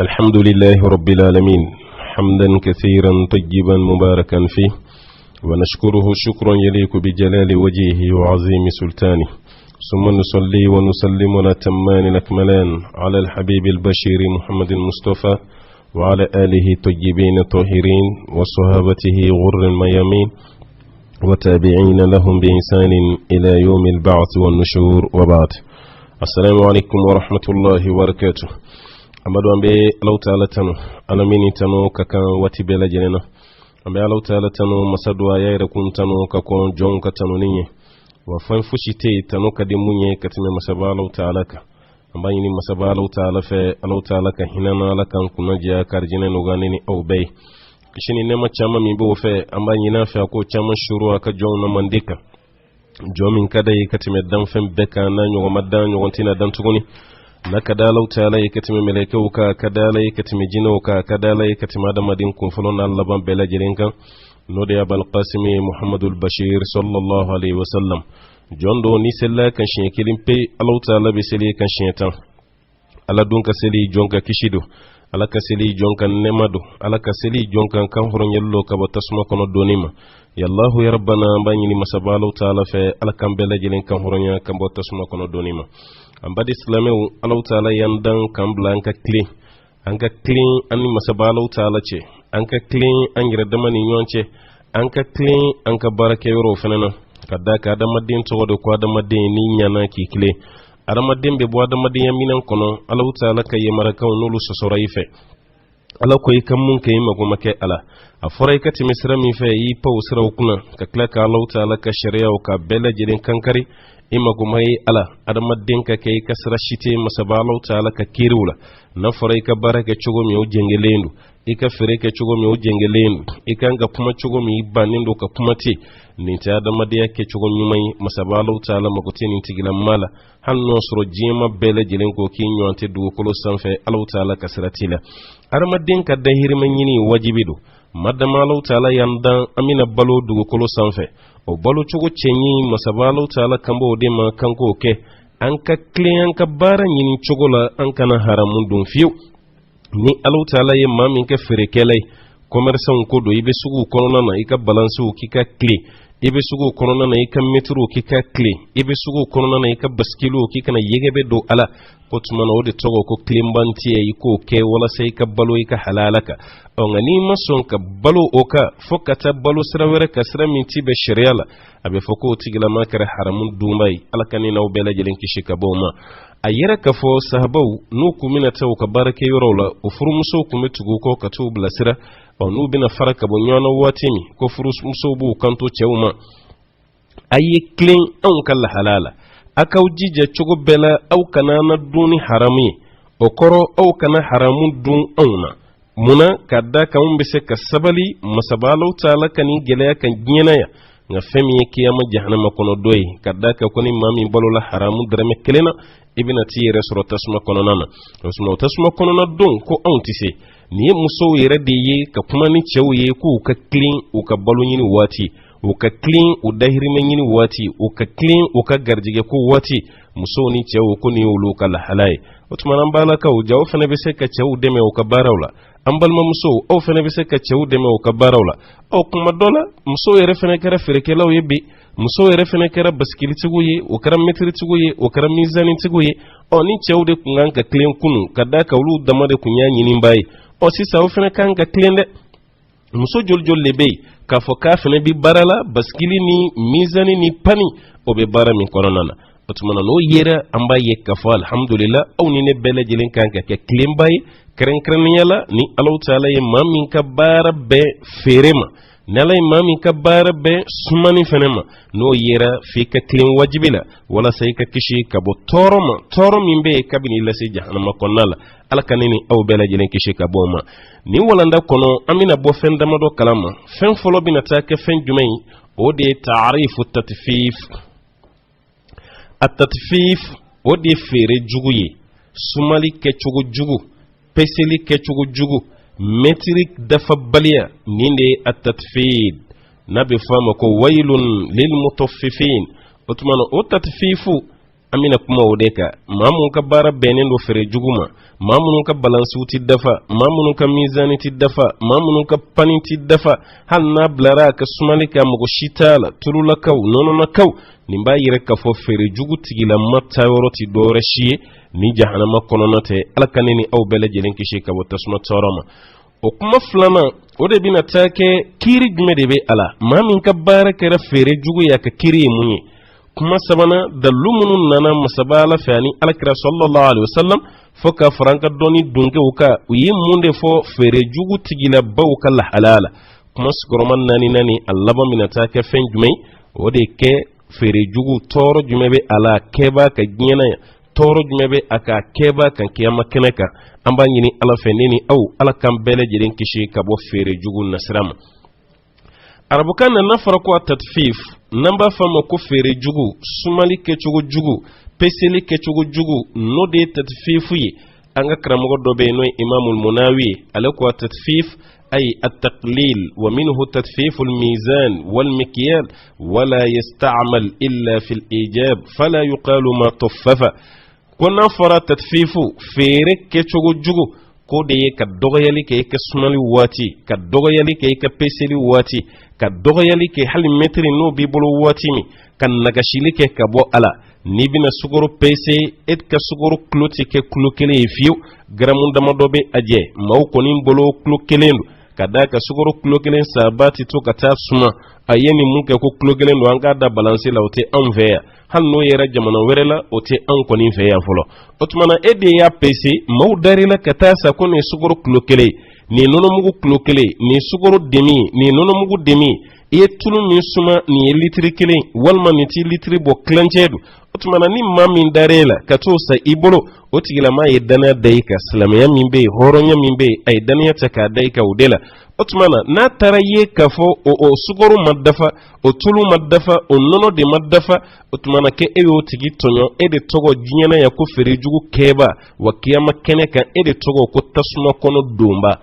الحمد لله رب العالمين حمدا كثيرا طيبا مباركا فيه ونشكره شكرا يليق بجلال وجهه وعظيم سلطانه ثم نصلي ونسلم ونتمان الأكملان على الحبيب البشير محمد المصطفى وعلى آله الطيبين الطاهرين وصحابته غر الميامين وتابعين لهم بإحسان إلى يوم البعث والنشور وبعد. السلام عليكم ورحمة الله وبركاته. amadu ambe Allah ta'ala tano alamini tano kakan wati bela jenena ambe Allah ta'ala tano masadwa yaira kun tano kakon jon ka tano ninye wa fan fushite tano kadi munye katime masaba Allah ta'ala ka ambanyi ni masaba Allah ta'ala fe Allah ta'ala ka hinana lakan kunaja karjine no ganini au bay kishini nema chama mimbo fe ambanyi na fe ko chama shuru aka jon na mandika jomin kada katime dan fen beka na nyogo madan nyogo tina dan tuguni na kadalau ta'ala yakatime melekeu ka kadala yakatime jino ka kadala yakatime adamadin kun fulon Allah ban bela jirinka node abul qasim muhammadul bashir sallallahu alaihi wasallam jondo ni sella kan shin kilin pe Allah ta'ala be seli kan shin tan ala dun ka seli jonka kishido ala ka seli jonka nemado ala ka seli jonka kan horon yello ka batasma kono donima yallahu ya rabbana banyini masabalu ta'ala fe ala kan bela jirin kan horon ya kan batasma kono donima ambadi islamewu Allah ta'ala yandan kambla anka clean ani masabala ta'ala ce anka clean an girdama ni yonce anka clean anka barake yoro fenana kadda ka da madin to wado ko da madin ni nyana ki clean ara madin be bo da madin yaminan kono Allah ta'ala kay maraka nulu sosorai fe ala ko yikam mun kay magoma kay ala aforay kati misra mi fe yi pawsira kuna ka klaka Allah ta'ala ka sharia ka bela jirin kankari ima gumai ala adamadin ka kai kasra shite masabalau ta'ala ka kirula na farai ka baraka chugo mi ojengelendu ika fere ka chugo mi ojengelendu ika nga kuma chugo mi banindo ka kuma te ni ta adamadiya ke chugo mi mai masabalau ta'ala makotini tigila mala hanno soro jima bele jilen ko kinyo ante du kolo sanfe alau ta'ala kasratila adamadin ka dahiri manyini wajibido madamalau ta'ala yandan amina balo du kolo sanfe o balo chugo chenyi masabalau ta'ala kambo de ma kanko ke anka kliyan ka bara nyini chugo la anka na haramun dun fiu ni alau ta'ala ye mamin ka ferekelai commerçant ko do ibe sugu kono na ika balance o kika kli ibe sugu kono na ika metro kika kli ibe sugu kono na ika baskilo kika na yegebe do ala potmana o de togo ko klimbanti e ko ke wala sai ka balo ika halalaka ngani mason ka balo oka fokata balo sirawere ka sira minti be shariala abe foko tigila makare haramun dumai alakani na obela jelen kishika boma ayera ka fo sahabau nu kumina taw ka barake yorola ufuru muso kumetugo ko ka to blasira onu bina faraka bonyana watimi ko furu muso bu kanto chewma ayi clean an kala halala aka ujija chugo bela au kana na duni harami okoro au kana haramun dun auna muna kadda ka mun bise ka sabali masabalau ta'ala kani gele kan ginaya nga femi yake ya jahannama kono doy kadda ka koni mami balola haramu drame kelena ibina tiyere soro tasma kono nana tasma kono na don ko antise ni muso yere de ye ka kuma ni chewye ko ka clean o ka balo nyini wati o ka clean o dahiri men nyini wati o ka clean o ka garjige ko wati muso ni chewo ko ni ulu kala halai otmanan balaka o jaw fana be se ka chewu deme o ka barawla ambal ma muso o fene be se ka chewu deme o ka barawla o kuma dola muso yere fene kara fereke law yebbe muso yere fene kara baskili tiguye o kara metri tiguye o kara mizani tiguye o ni chewu de kungan ka clean kunu kada ka ulu damade kunya nyini mbaye o sisa o fene kan ka clean de muso joljol lebe ka fo ka fene bi barala baskili ni mizani ni pani o be bara min kononana otmana no yera amba yekka fa alhamdulillah aw ni ne bele jelen kanka ke clean bay kren kren yala ni Allah ta'ala ye mamin ka bara be ferema nala mamin ka bara be sumani fenema no yera fi ka clean wajibila wala sai ka kishi ka bo toro min be kabini la sai jahannama konala alakanini aw bele jelen kishi ka boma ni wala nda kono amina bo fen dama do kalama fen folo bina ta ke fen jumai o de ta'rifu tatfif at-tatfif o de fere juguye sumali ke chugu jugu peseli ke chugu jugu metrik dafa baliya ninde at-tatfid nabi fama ko waylun lil mutaffifin otmano o tatfifu amina kuma odeka mamun ka bara benen do fere juguma mamun ka balansu ti dafa mamun ka mizani ti dafa mamun ka panin ti dafa hal na blara ka sumalika mugo shitala turula kaw nono na kaw nimba yire ka fo fere jugu tigila matta yoroti dore shiye ni jahannama kononote alkaneni aw bele jelen kishi ka botasma toroma o kuma flama o de bina take kiri jume de be ala mamin ka bara kera fere jugu ya ka kiri munye kuma sabana da lumunun nana masabala fani alkira sallallahu alaihi wasallam foka faranka doni dunke uka uyi munde fo fere jugu tigila bawka la halala kuma skoroman nani allaba minata ka fen jumai wode ke fere jugu toro jumebe ala keba ka gnyena toro jumebe aka keba kan kiyama keneka amba nyini ala feneni au ala kan bele jirin kishi ka bo fere jugu nasram arabukan na nafara ko tatfif namba fama ko fere jugu sumali ke chugu jugu peseli ke chugu jugu no de tatfifu yi anga kramogo dobe no imamul munawi alako tatfif ay at-taqlil wa minhu tatfif al-mizan wal mikyal wala yasta'mal illa fi al-ijab fala yuqalu ma tuffafa kuna fara tatfifu fere ke chugu jugu ko de ka dogoyali ke ka sumali wati ka dogoyali ke ka peseli wati ka dogoyali ke hal metri no bi bolo wati mi kan nagashili ke ka bo ala ni bina sugoro pese et ka sugoro kloti ke klokele fiu gramun dama dobe aje maw konin bolo klokelendu kada ka sugoro klokelen sabati to ka ta suma ayeni mun ke ko klokelendu anga da balance la ote envers hal no yera jamana werela ote an konin fe ya folo otmana ede ya pese maw darila ka ta sa ko ne sugoro klokele ni nono mugu klokele ni sugoro demi ni nono mugu demi e tulu min suma ni litri kelen walma ni ti litri bo clenchedu otmana ni mamin darela ka to sa ibolo otigila ma yedana daika salamiya min be horonya min be ay daniya taka daika udela otmana na taraye kafo o sugoro maddafa o tulu maddafa o nono de maddafa otmana ke eyo tigi tonyo ede togo jinyana ya ko fere jugu keba wa kiyama keneka ede togo ko tasuma kono domba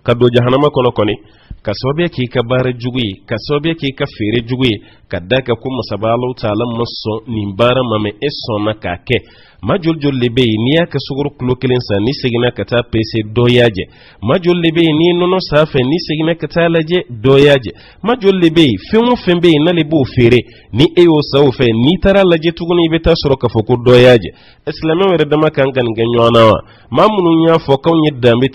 kado jahannama kono koni kasobe ki ka bare jugui kasobe ki ka fere jugui kadaka kuma sabalu ta'ala maso nimbara mame eso na kake majul jollebe ni ya ka suguru klokelen sa ni segina kata pese doyaje majul lebe ni nono safe ni segina kata laje doyaje majul lebe femu fembe na lebo fere ni eyo saufe ni tara laje tuguni beta soro ka foko doyaje islami were dama kan kan ganyona mamunu nya foko nyi dambe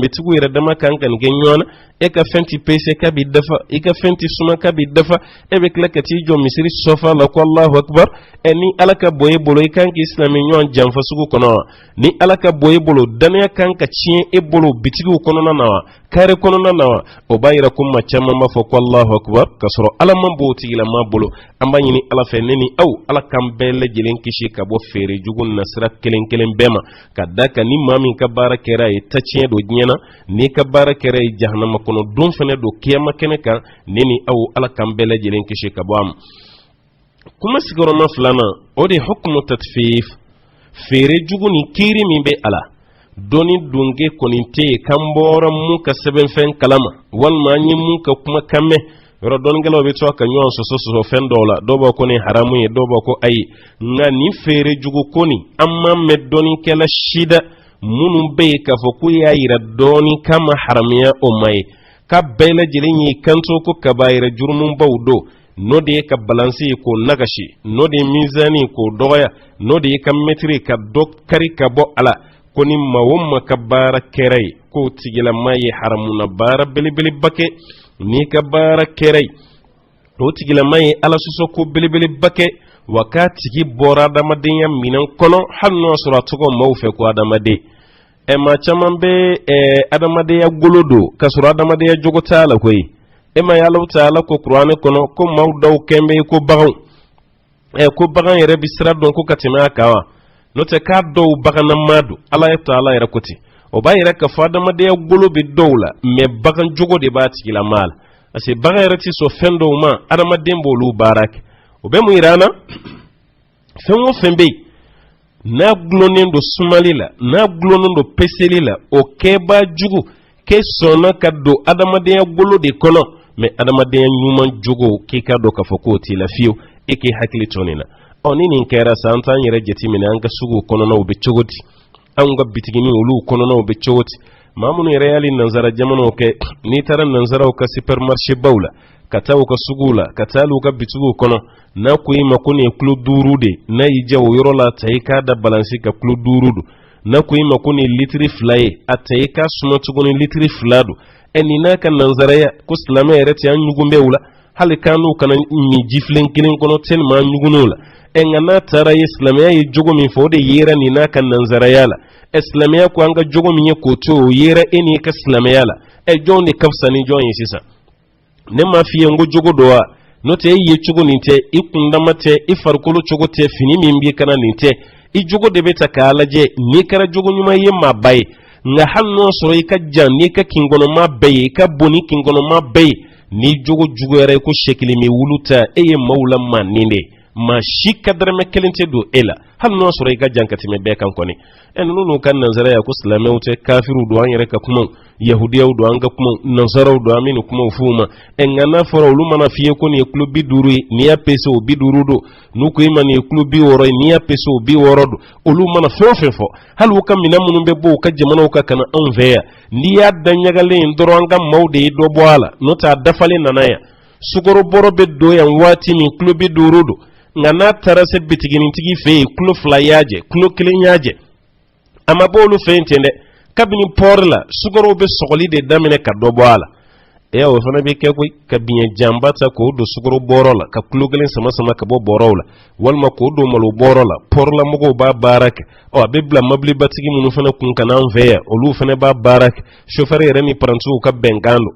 tigu were dama kan kan ganyona e ka fenti pese ka bi dafa e ka fenti suma ka bi dafa e be klakati jo misiri sofa la ko Allahu akbar eni alaka boye bolo e kan ki islami nyon jamfa sugu kono ni alaka boye bolo dania kan ka chien e bolo bitigu kono nawa kare kono nawa o bayira kuma chama ma fo ko Allahu akbar kasro ala man bo tigila ma bolo amba nyini ala fe neni au ala kam bele jelen kishi ka bo fere jugun nasra kelen bema kadaka ni mami ka barakera e tachien do nyena ni ka barakera e jahannama kono dum fene do kiyama keneka neni au ala kam bele jelen kishi ka bo am kuma sigoro ma flana o de hukmu tatfif fere juguni kiri min be ala doni dunge koninte kambora mun ka seben fen kalama wal manyi mun ka kuma kamme ro don gelo be to ka nyon so fen dola dobo ko ni haramu ye dobo ko ay ngani fere jugu koni amma me doni kala shida munum be ka fo ku yayira doni kama haramiya o mai ka bela jilinyi kanto ko kabayira jurmun bawdo no de ka balansi ko nagashi no de mizani ko doya no de ka metri ka dok kari ka bo ala koni mawumma ka bara kerai ko tigila mai haramuna bara bilibili bake ni ka bara kerai to tigila mai ala suso ko bilibili bake wakati gi bora damadenya minan kono hanno suratu ko mawfe ko adamade e ma chamambe adamade ya golodo ka sura adamade ya jogota la koyi ema ya law taala ko qur'ane kono ko mawdaw kembe ko bagan yere bisra don ko katima kawa no te ka do bagan madu ala ya taala yere koti o ba yere ka fada made ya golo bi dowla me bagan jogo de bati la mal ase bagan yere ti so fendo ma adama dembo lu barak o be mu irana fenwo fembe na glonendo sumalila na glonendo peselila o keba jugu ke sona kaddo adama de ya golo de kono me adamaden nyuma jogo ke ka do ka foko ti la fiyo e ke hakili tonina oni nin kera santa yere jeti min anga sugu kono na obe chogoti anga bitigini olu kono na obe chogoti mamunu yere yali nanzara jamano ke ni taran nanzara ka supermarché bawla kata ka sugula kata lu ka bitugu kono na kuyi makuni klu durude na yije wo yorola taika da balansi ka klu durudu na kuyi makuni litri flaye ataika suma tuguni litri fladu enina kan nanzara ya ko islama yere ti an nyugumbe wula hali kanu kana mi jiflen kilin kono ten ma nyugunola engana tara islamiya yi jogo min fode yera ni na kan nanzara yala islamiya ko anga jogo min ko to yera eni ka islamiya la e jonde kafsa ni jon sisa ne ma fiye ngo jogo doa no te yi jogo ninte ikunda mate ifarkulu jogo te fini min bi kana ninte i jogo de beta kala je ni kara jogo nyuma yemma bay nga hanno soro ka jan ni ka kingono ma bay ka boni kingono ma bay ni jogo jugo yare ko shekili mi wuluta eye mawla maninde ma shika darame kelente do ela hal no soro ga jankati me be kan koni en nunu kan nanzara ya ko islamewte kafiru do an yare ka kuma yahudiya do an ga kuma nanzara do amini kuma fuma en ngana foro lu mana fiye ko ni klubi duru ni ya peso bi duru do nu ko imani klubi woro ni ya peso bi woro do olu mana fofefo hal wukam minamunu be bo ka jamana ka kana anveya ni ya danyagale ndoro anga mawde do boala no ta dafale nanaya sugoro boro be do yan wati ni klubi duru do ngana tarase bitigini tigi fe klo flayaje klo kilinyaje ama bolu fe entende kabini porla sugoro be sogoli de damine ka do boala e o fana be ke ko kabinya jambata ko do sugoro borola ka klo gelin sama sama ka bo borola walma ko do malo borola porla mugo ba barak o be bla mabli batigi munu fana kun kana veya o lu fana ba barak chauffeur remi prantu ka bengando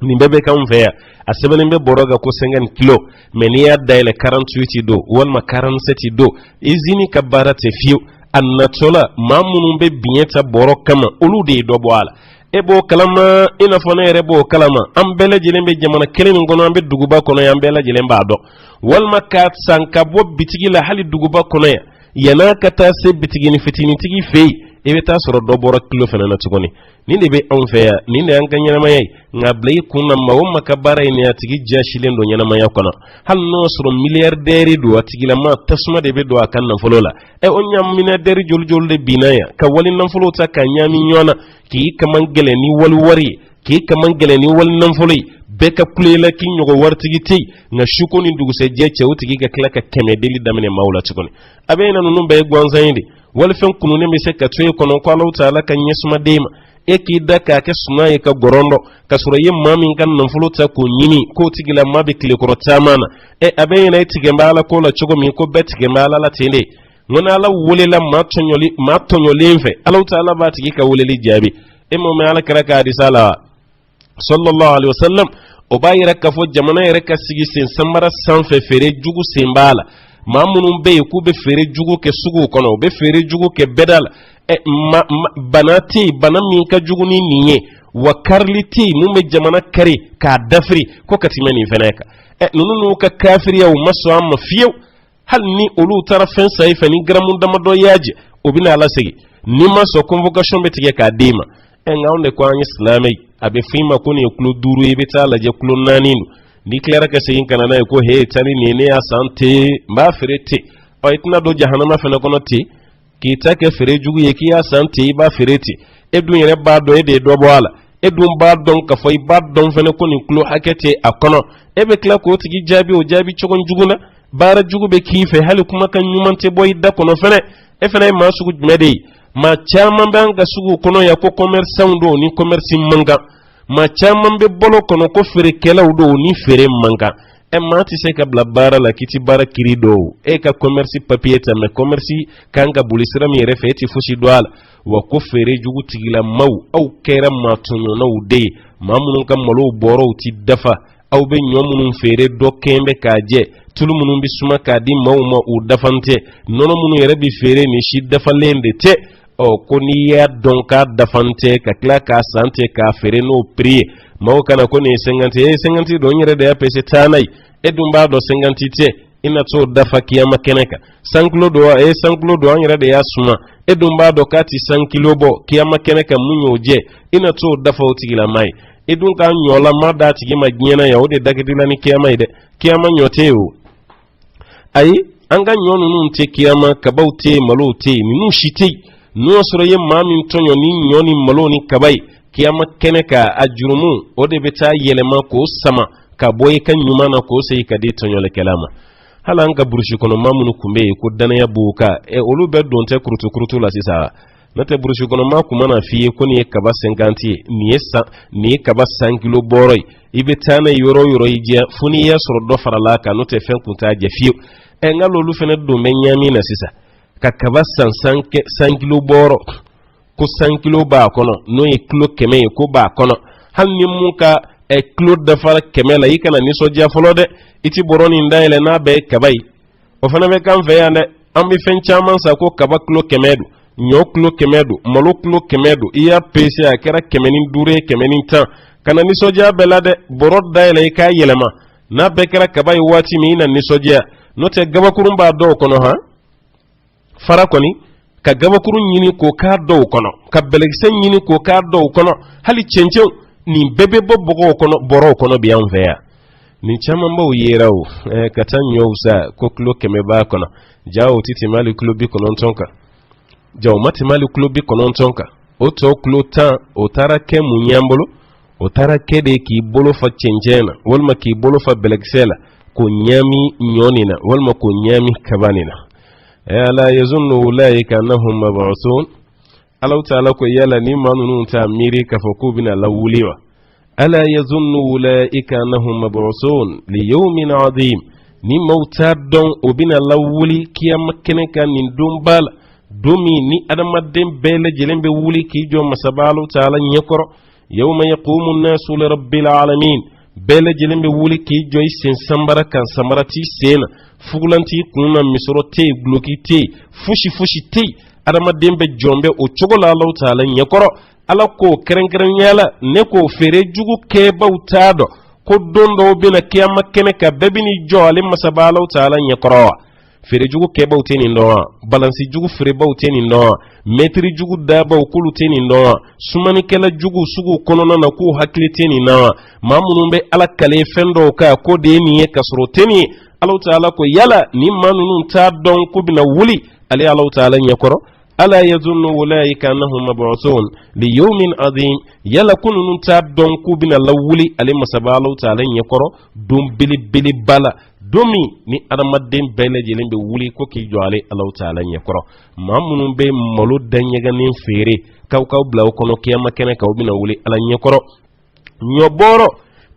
ni bebe kan veya asebele be boroga ko 50 kilo meniya daile 48 do wonma 47 do izini kabarate fiu annatola mamunu be binyeta boro kama ulude do boala ebo kalama ina fona rebo kalama ambele jilembe jamana kelen ngono ambe duguba kono yambela jilemba do walma kat sanka bo bitigi la hali duguba kono ya yana kata se bitigi ni fitini tigi fei ebe ta soro do boro kilo fena na tugoni ninde be on feya ninde an ganyana mayai ngablay kunna mawma kabara ni atigi jashilen do nyana maya kono hal no soro milliardaire do atigi la ma tasma de be do akan nan folola e on nyam milliardaire jol de binaya ka walin nan folo ta kan nyami nyona ki kaman gele ni wari ki kaman gele ni wal nan foloi be ka kulela ki nyogo wartigi ti nga shuko ni ndugu se je chewtigi ka klaka kemedeli damene mawla tugoni abena nunu be gwanzayinde wal fen kunu ne mi se ka toy kono ko Allah taala kan yesuma dema e ki daka ke sunaye ka gorondo ka suraye mamin kan nan fulota ko nyini ko tigila mabe kile ko tamana e abena itige mbala ko la chogo mi ko betige mbala la tende ngona ala wolela matonyoli mfe Allah taala ba tigi ka woleli jabi e mo me ala karaka risala sallallahu alaihi wasallam o bayira ka fo jamana yere ka sigi sen samara sanfe fere jugu sembala mamunun be ku be fere jugu ke sugu kono be fere jugu ke bedal banati banami ka jugu ni niye wa karliti mume jamana kari ka dafri ko katimani feneka nunu ka kafiri ya maso amma fiyo hal ni olu tarafen sai fani gramun da mado yaje obina ala sigi ni maso convocation betige ka dima ngaunde kwa islamai abe fima kuni kulu duru ibita la je kulu naninu ni clara ka seyin kana na ko he tani nene asante ma ferete o itna do jahannama fena kono ti ki take fere jugu ye ki asante ba ferete edun yere ba do ede do boala edun ba don ka foi ba don fena koni kulu hakete akono ebe kla ko tigi jabi o jabi chogon juguna bara jugu be kife hali kuma kan nyumante boy da kono fene e fene ma sugu mede ma chama banga sugu kono ya ko commerçant do ni commerce manga ma chaman be bolo kono ko fere kelaw do ni fere manga e ma ti se ka blabara la kiti bara kiri do e ka commerce papier ta me commerce kanga bulisira mi refeti fushi doala wa ko fere jugu tigila maw au kera ma tunyo na ude mamunun kam malo boro ti dafa au be nyomunun fere do kembe kaje tulu munun bi suma kadi mawma u dafante nono munu yere bi fere ni shi dafa lende te o koni ya donka dafante ka kla ka sante ka fere no pri maw kana ko ne 50 don yere da ya pese tanai edum ba do 50 te ina to dafa kiyama keneka 5 kilo do an yere da ya suma edum ba do kati 5 kilo bo kiyama keneka munyo je ina to dafa otigila mai edun ka nyola ma da tigi ma giena ya ode dagidila ni kiyama ide kiyama nyote o ai anga nyonu nun te kiyama kabaute malote minu shite no soro ye mamin tonyo ni nyoni maloni kabai kiyama keneka ajurumu ode beta yelema ko sama ka boye kan nyumana ko sai ka de tonyo le kelama halanga burushi kono mamunu kumbe ko dana ya buka olu be don te kurutu la sisa nate burushi kono ma kuma na fiye ko ni kaba 50 ni kaba 5 kilo boroy ibe tana yoro ije funi ya soro do farala ka note fen kunta je fiyo ngalo lu fene do menyami na sisa ka kaba 5 kilo boro ko 5 kilo ba kono no e kilo keme ko ba kono hanni muka kilo da fara keme la yikana ni soja folode iti boroni ndaile na be kabai o fana be kan fe yande ambi fen chaman sa ko kaba kilo kemedu nyo kilo kemedu malo kilo kemedu iya pese akera kemenin dure kemenin tan kana ni soja belade borod daile ka yelema na be kera kabai wati mi na ni soja note gaba kurumba do kono ha fara koni ka gaba kurun yini ko ka do kono ka belegsen yini ko ka do kono hali chenche ni bebe bobo kono boro kono biyan veya ni chaman ba yerawo katan yowsa ko klo keme ba kono jawo titi mali klubi kono tonka jawo mati mali klubi kono tonka o to klo tan o tarake munyambolo o tarake de ki bolo fa chenjena walma ki bolo fa belegsela ko nyami nyonina walma ko nyami kabanina la yazunnu ulaika annahum mab'uthun alau ta'ala ko yala ni manunu ta miri kafaku bina lawuliwa ألا يظن أولئك أنهم مبعوثون ليوم عظيم ni mautar don obina lawuli kiyama kene kan nin dum bala domi ni adamadden bele jelembe wuli ki jo masabalu taala nyekoro yawma yaqumu an-nasu li rabbil alamin bele jelembe wuli ki jo sen sambara kan samarati sena fugulanti kunna misro te gloki te fushi te adamadden be jombe o chogola law taala nyekoro ala ko keren yala ne ko fere jugu ke bautado ko dondo bina kiyama kene ka bebini jo ale masabalaw taala nyekoro fere jugu ke bauteni ndo balansi jugu fere bauteni ndo metri jugu daba okulu teni ndo sumani kala jugu sugu konona na ku hakliteni na mamunumbe ala kale fendo ka ko de ni kasro teni ala taala ko yala ni manunun ta don ko bina wuli ale ala taala nyekoro ألا يظن أولئك أنهم مبعوثون ليوم عظيم يلا كنون تابدون كوبنا لولي على مسبالو تعالى يقرأ دوم بلي بالا دومي ni adamadden bele jelen be wuli ko ki joale Allah taala nyakoro mamunun be molo danyaga nin fere kaw blaw kono kiyama kene kaw bina wuli ala nyakoro nyoboro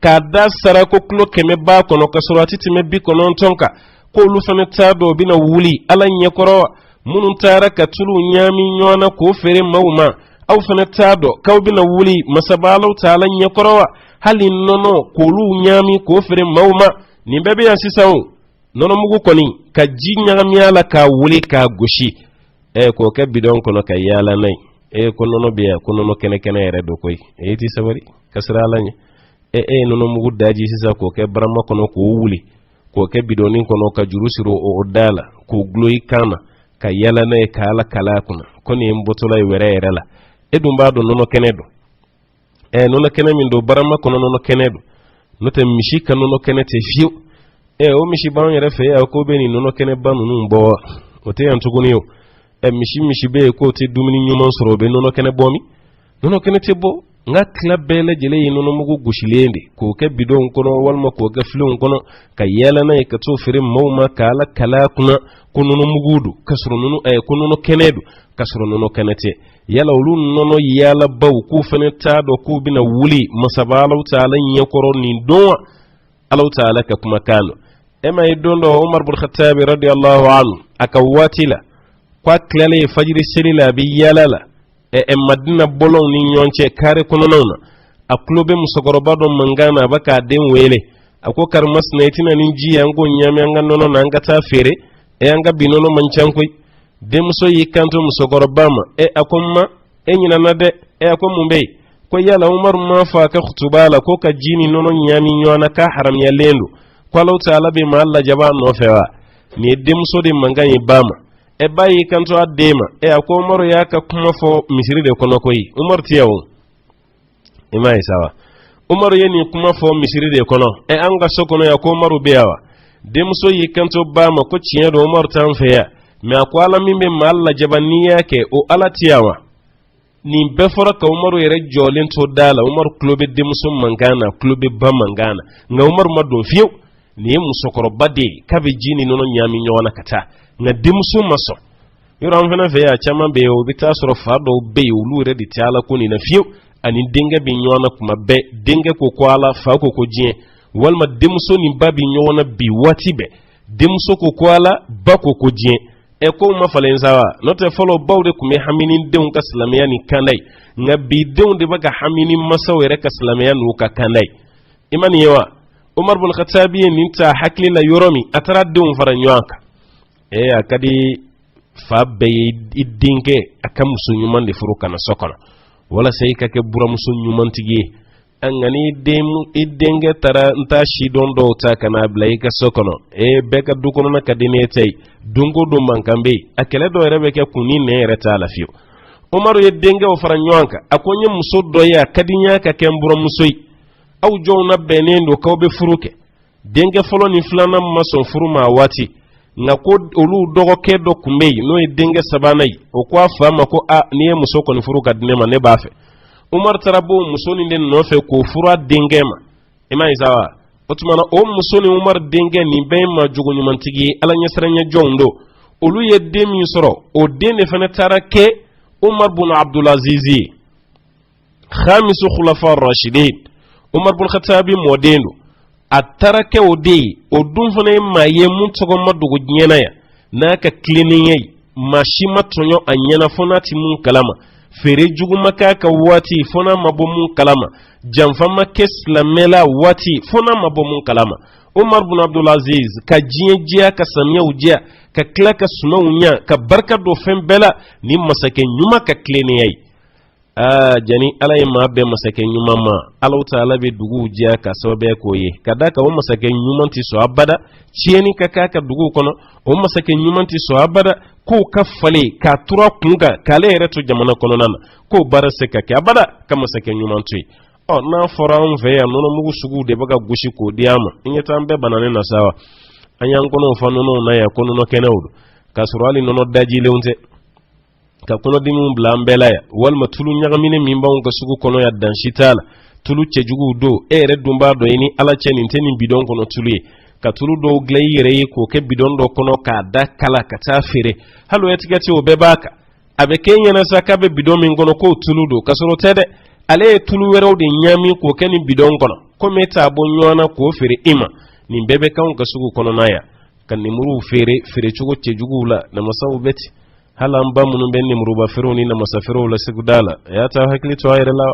kada sara ko klo keme ba kono kasurati time bi kono tonka ko lu fane tado bina wuli ala nyakoro munun tara ka tulu nyami nyona ko fere mauma aw fana tado kawbina wuli masabalau taala nyakorowa hali nono ko lu nyami ko fere mauma ni bebe ya sisawo nono mugu koni ka jinyam yala ka wuli ka goshi ko ka bidon kono ka yala nay ko nono biya ko nono kene ere do koy ti sabari kasra lanya nono mugu daji sisa ko ka brama kono ko wuli ko ka bidonin kono ka jurusiro o dala ko gloyi kana ka yala na ka ala kala kuna koni mbotola were la edum bado nono kenedo nono kene min do barama kono nono kenedo note mishi kan nono kenete fiu o mishi ban yere fe ya ko beni nono kene banu numbo o te antuguni yo mishi be ko te dumini nyuma soro be nono kene bomi nono kenete bo nga club bele jele yi nono mugu gushilende ko ke bidon kono walma ko ga filon kono ka yala na ka to fere mawma kala kala kuna kono no mugudu kasro nono kono no kenedu kasro nono kenete yala ulun nono yala baw ku fene tado ku bina wuli masabalaw taala nyakoro ni dowa alaw taala ka kuma kano ema idondo Umar bin Khattab radiyallahu anhu akawatila kwa klale fajiri selila bi yala madina bolon ni nyonche kare kono nona aklobe musogoroba do mangana baka den wele ako karmas netina ni ji ango nyame anga nono na anga ta fere anga binono manchanko de muso yikanto musogoroba ma akomma nyina nade akomumbe ko yala Umar ma fa ka khutubala ko ka jini nono nyami nyona ka haram ya lendo ko law taala be ma Allah jaba no fewa ni de muso de mangani bama bayi kanto adema ako Umar ya ka kuma fo misiri de kono koyi Umar tiyawo imai sawa Umar yeni kuma fo misiri de kono anga sokono ya ko Umar beyawa demso yikanto ba ma ko tiyen do Umar tan feya me akwala mi me malla jabaniya ke o alatiyawa ni be fora ka Umar yere jolin to dala Umar klobe demso mangana klobe ba mangana nga Umar madon fiyo ni musokoro bade kabe jini nono nyami nyona kata nga demso maso yoram fana feya chama be o bita soro fado be ulu re di tala ko ni na fiyo ani denga bi nyona kuma be denga ko kwala fa ko jien walma demso ni babi nyona bi wati be demso ko kwala ba ko jien e ko ma falen sawa note follow bawde kuma haminin deun ka islamiya ni kanai nga bi deun de baga haminin masawere ka islamiya nu ka kanai imani yawa Umar bin Khattabi ni ta hakli la yoromi atara deun fara nyanka akadi fa be idinke akamusu nyuman de furuka na sokona wala sai kake buramusu nyuman tige angani idenge tara nta shidon do ta kana blai ka sokono beka dukono na kadine tay dungo do mankambe akele do rebe ke kuni ne reta lafiyo Umaru yedenge o faranywanka akonye muso do ya kadinya ka kembura musoi au jona benendo kawbe furuke denge folo ni flana maso furuma wati na ko olu dogo ke do kumei no denge sabanai o kwa fama ko niye muso ko ni furuka dinema ne bafe Umar tarabo musoni nden nofe ko fura dengema ima isawa otumana o musoni Umar denge ni be ma jugo nyumantigi ala nyasranya jondo olu yedde mi soro o dene fana tarake Umar bin Abdul Aziz khamis khulafa ar-rashidin Umar bin Khattabi modendo atarake o de o dum fana ma ye mun togo madugo nyena ya naka cleaning mashima tonyo anyena fona ti mun kalama fere jugu makaka wati fona mabomun kalama jamfama keslamela wati fona mabomun kalama Umar bin Abdul Aziz ka jiya ka samiya ujiya ka klaka suma unya ka barka do fembela ni masake nyuma ka klene yayi jani alay ma be masake nyuma ma Allah ta'ala be dugu ujiya ka sababe koye kadaka o masake nyuma ti so abada cieni ka kaka dugu kono o masake nyuma ti so abada ko kafale ka tura kunga kale reto jamana kono nana ko barase ka ke abada kama sake nyuma ntui na fora mve ya nono mugu sugu de baga gushi ko diama inyeta mbe banane na sawa anyan kono fa nono na ya kono no kenawdu kasurali nono daji leunte ka kono dimu blambela ya wal matulu nyagamine mimba on sugu kono ya danshitala tulu chejugu do ere dumba do ini ala cheni nteni bidon kono tuluye ka tulu do gleyire ko ke bidon do kono ka dakala ka tafire halu etigati o bebaka abe kenya na saka be bidon min gono ko tulu do kasoro tede ale tulu wero de nyami ko keni bidon kono ko meta bonyona ko fere ima ni bebe kan ka sugu kono naya kan ni muru fere chugo chejugu la na masawu beti hala mba munu ben ni muru ba fero ni na masafero la sigudala ya ta hakli to ayre la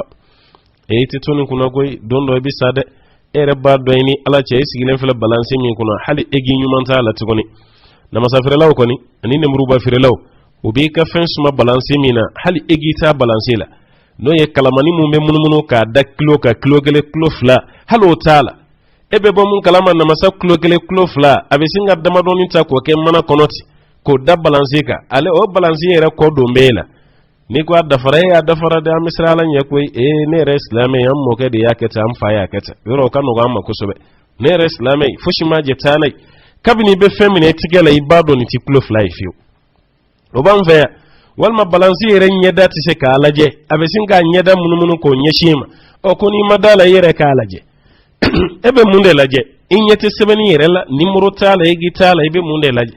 ti toni kuna goy dondo bi sade ere ba doyni ala ce sigilen fela balance mi kuna hali egi nyumanta ala tugoni na masafere law koni ani ne muru ba fere law ubi ka fen suma balance mi na hali egi ta balance la no ye kalamani mu be munu ka da kilo gele kilo fla halo tala ebe bo mun kalama na masa kilo fla abe singa dama doni ta ko ke mana konoti ko da balance ka ale o balance yere ko do mbela ni ko dafara da misralan ya koy ne re islamai yan mo ke da yakata am fa yakata yoro kanu ga ma kusobe ne re islamai fushi ma je tanai kabini be femine tigela ibado ni ti close life yo o ban fa wal ma balance yere nyeda ti se ka alaje abe singa nyeda munumunu ko nyeshima o ko ni madala yere ka alaje ebe munde laje inyete sebeni yere la nimuro tala egi tala ebe munde laje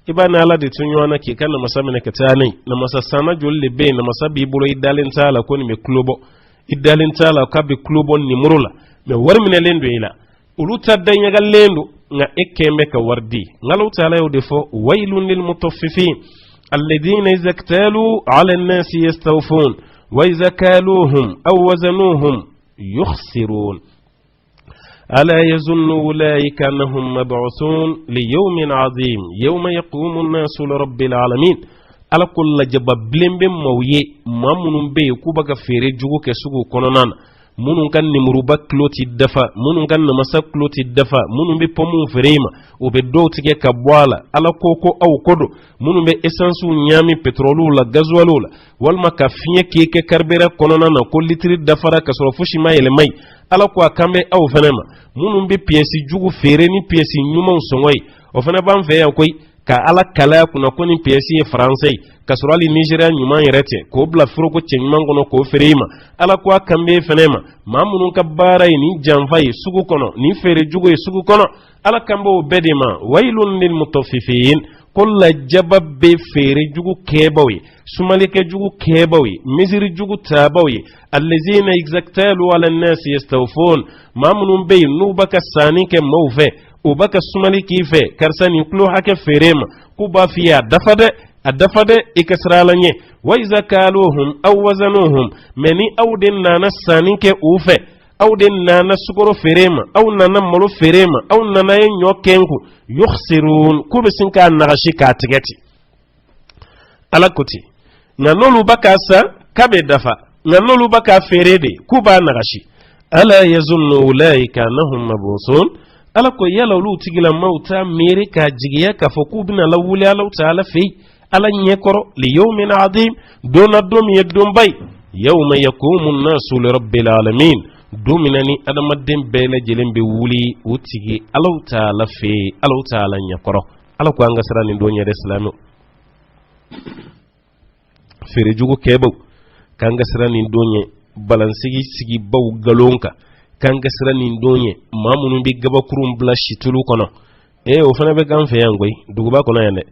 ibana ala de tunyona ke kana masamene katani na masasana jolle be na masabi bulo idalin tala ko ni me klubo idalin tala ka be klubo ni murula me warmine lendo ila uluta danyaga lendo nga ekembe ka wardi ngalu tala yo defo wailun lil mutaffifin alladhina izaktalu ala an-nas yastawfun wa izakaluhum aw wazanuhum yukhsirun ألا يظن أولئك أنهم مبعوثون ليوم عظيم يوم يقوم الناس لرب العالمين على كل جباب بلين مويه مامون بي كوبا فيري جوكو كسوكو كونونان munun kan ni muruba kloti dafa munun kan na masa kloti dafa munun be pomun frema o be do tige ka boala ala koko aw kodo munun be essence nyami petrolu la gasoil la walma ka fiye keke karbera konona na ko litri dafara ka soro fushi mayele may ala ko akambe aw fenema munun be pièce jugu fere ni pièce nyuma songoy o fena ban fe ya koy ka ala kala kuna koni pièce français ka soro ali Nigeria nyuma yerete ko bla froko chenyuma ngono ko ferema ala ko akambe fenema mamunun ka bara ni janfay sugu kono ni fere jugu sugu kono ala kambo bedema wailun lil mutaffifin kulla jabab be fere jugu kebawi sumalike jugu kebawi misiri jugu tabawi allazina exaktalu ala an-nas yastawfun mamunun be nubaka sanike mawfe ubaka sumaliki fe karsani klo hake ferema kuba fiya dafade ikasralanye wa iza kaluhum aw wazanuhum meni awdin nana sanike ufe awdin nana sukoro ferema aw nana molo ferema aw nana nyokenku yukhsirun kubisinka nagashi katigati alakoti nanolu bakasa kabe dafa nanolu baka ferede kuba nagashi ala yazunnu ulaika annahum mabusun alako yala lu tigila mauta mere ka jigiya ka fokubina lawuli ala taala fi ala nyekoro li yawmin adim dona dom yedum bay yawma yaqumu an-nasu li rabbil alamin dominani adamadden bele jelembe wuli utigi ala taala fi ala taala nyekoro alako anga sarani do nyere islamu fere jugo kebo kanga sarani do nye balansigi sigi baw galonka kanga sarani do nye mamunu bi gaba kurum bla shitulu kono o fana be gamfe yangoy duguba kono yande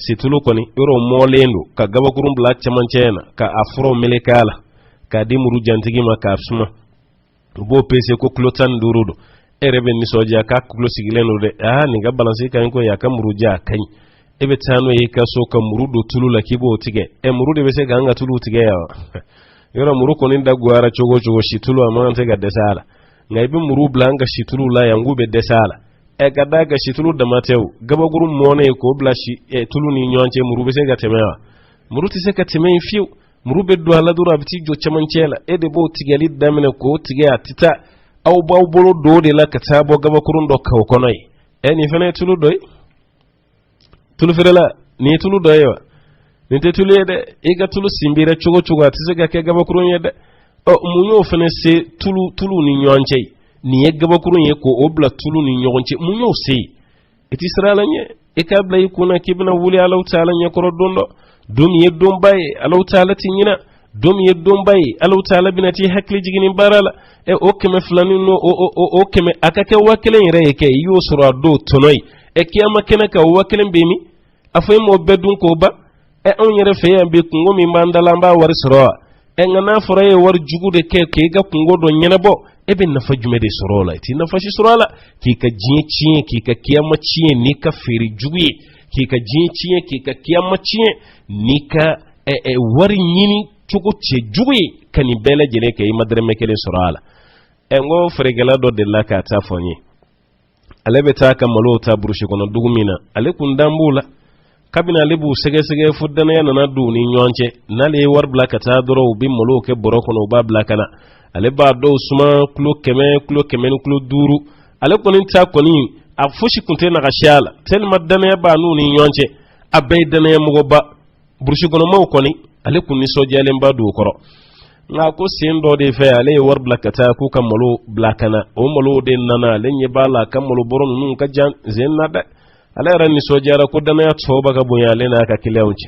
situlu koni yoro molendo ka gabakurum bla chamanchena ka afro melekala ka dimuru jantigi ma ka suma bo pese ko klotan durudo erebe ni soja ka klo sigileno de ni ga balance kan ko ya kamuru ja kan ebe tano yi ka so ka murudo tulu la kibo tige murudo be se ga nga tulu tige ya yoro muru koni dagwara chogo shitulu amante ga desala ngaibe muru bla nga shitulu la yangu be desala gada ga shitulu da matew gaba gurum mone ko blashi tulu ni nyonche murube se ga temewa muruti se ka temen fiu murube do ala dura biti jo chamancela de bo tigali damene ko tige atita aw baw bolo do de la katabo gaba kurun do kaw konoy ni fene tulu doy tulu ferela ni tulu doy ni te tulu yede ga tulu simbira chugo atise ga ke gaba kurun yede munyo fene se tulu ni nyonche ni yegaba kurun ye ko obla tulu ni nyogonche munyo se eti srala nye ekabla yikuna kibna wuli alaw taala nye koro dondo dum yeddum bay alaw taala tinyina dum yeddum bay alaw taala binati hakli jigini barala o keme flani no o keme akake wakelen reyeke yo sura do tonoy kiyama kene ka wakelen bemi afay mo bedun ko ba on yere fe yambe kungo mi mandala mba war sura ngana foraye war jugude ke ga kungo do nyene bo ebe nafa jume de sorola ti nafa shi sorola ki ka jinchi ki ka kiyama chiye ni ka feri juguye ki ka jinchi ki ka kiyama chiye ni ka wari nyini chuko che juguye kani bele jene ke madre mekele sorola ngo fregala do de la ka ta fonye alebe ta ka malo ta burushi kono dugumina ale kun dambula kabina lebu sege fuddana yana na du ni nyonche nale war blaka ta doro bi malo ke boroko no ba blaka na ale ba do suma klo keme klo duru ale konin ta koni a fushi kunte na gashala tel madana ya ba nu ni nyonche abai dana ya mugo ba burshi gono maw koni ale kunni soje ale ba du koro nga ko sin do de fe ale war blakata ku kam malo blakana o malo de nana lenye bala kam malo boron nun ka jan zenna da ale ran ni soje ara ko dana ya toba ga bonya le na ka kilewunche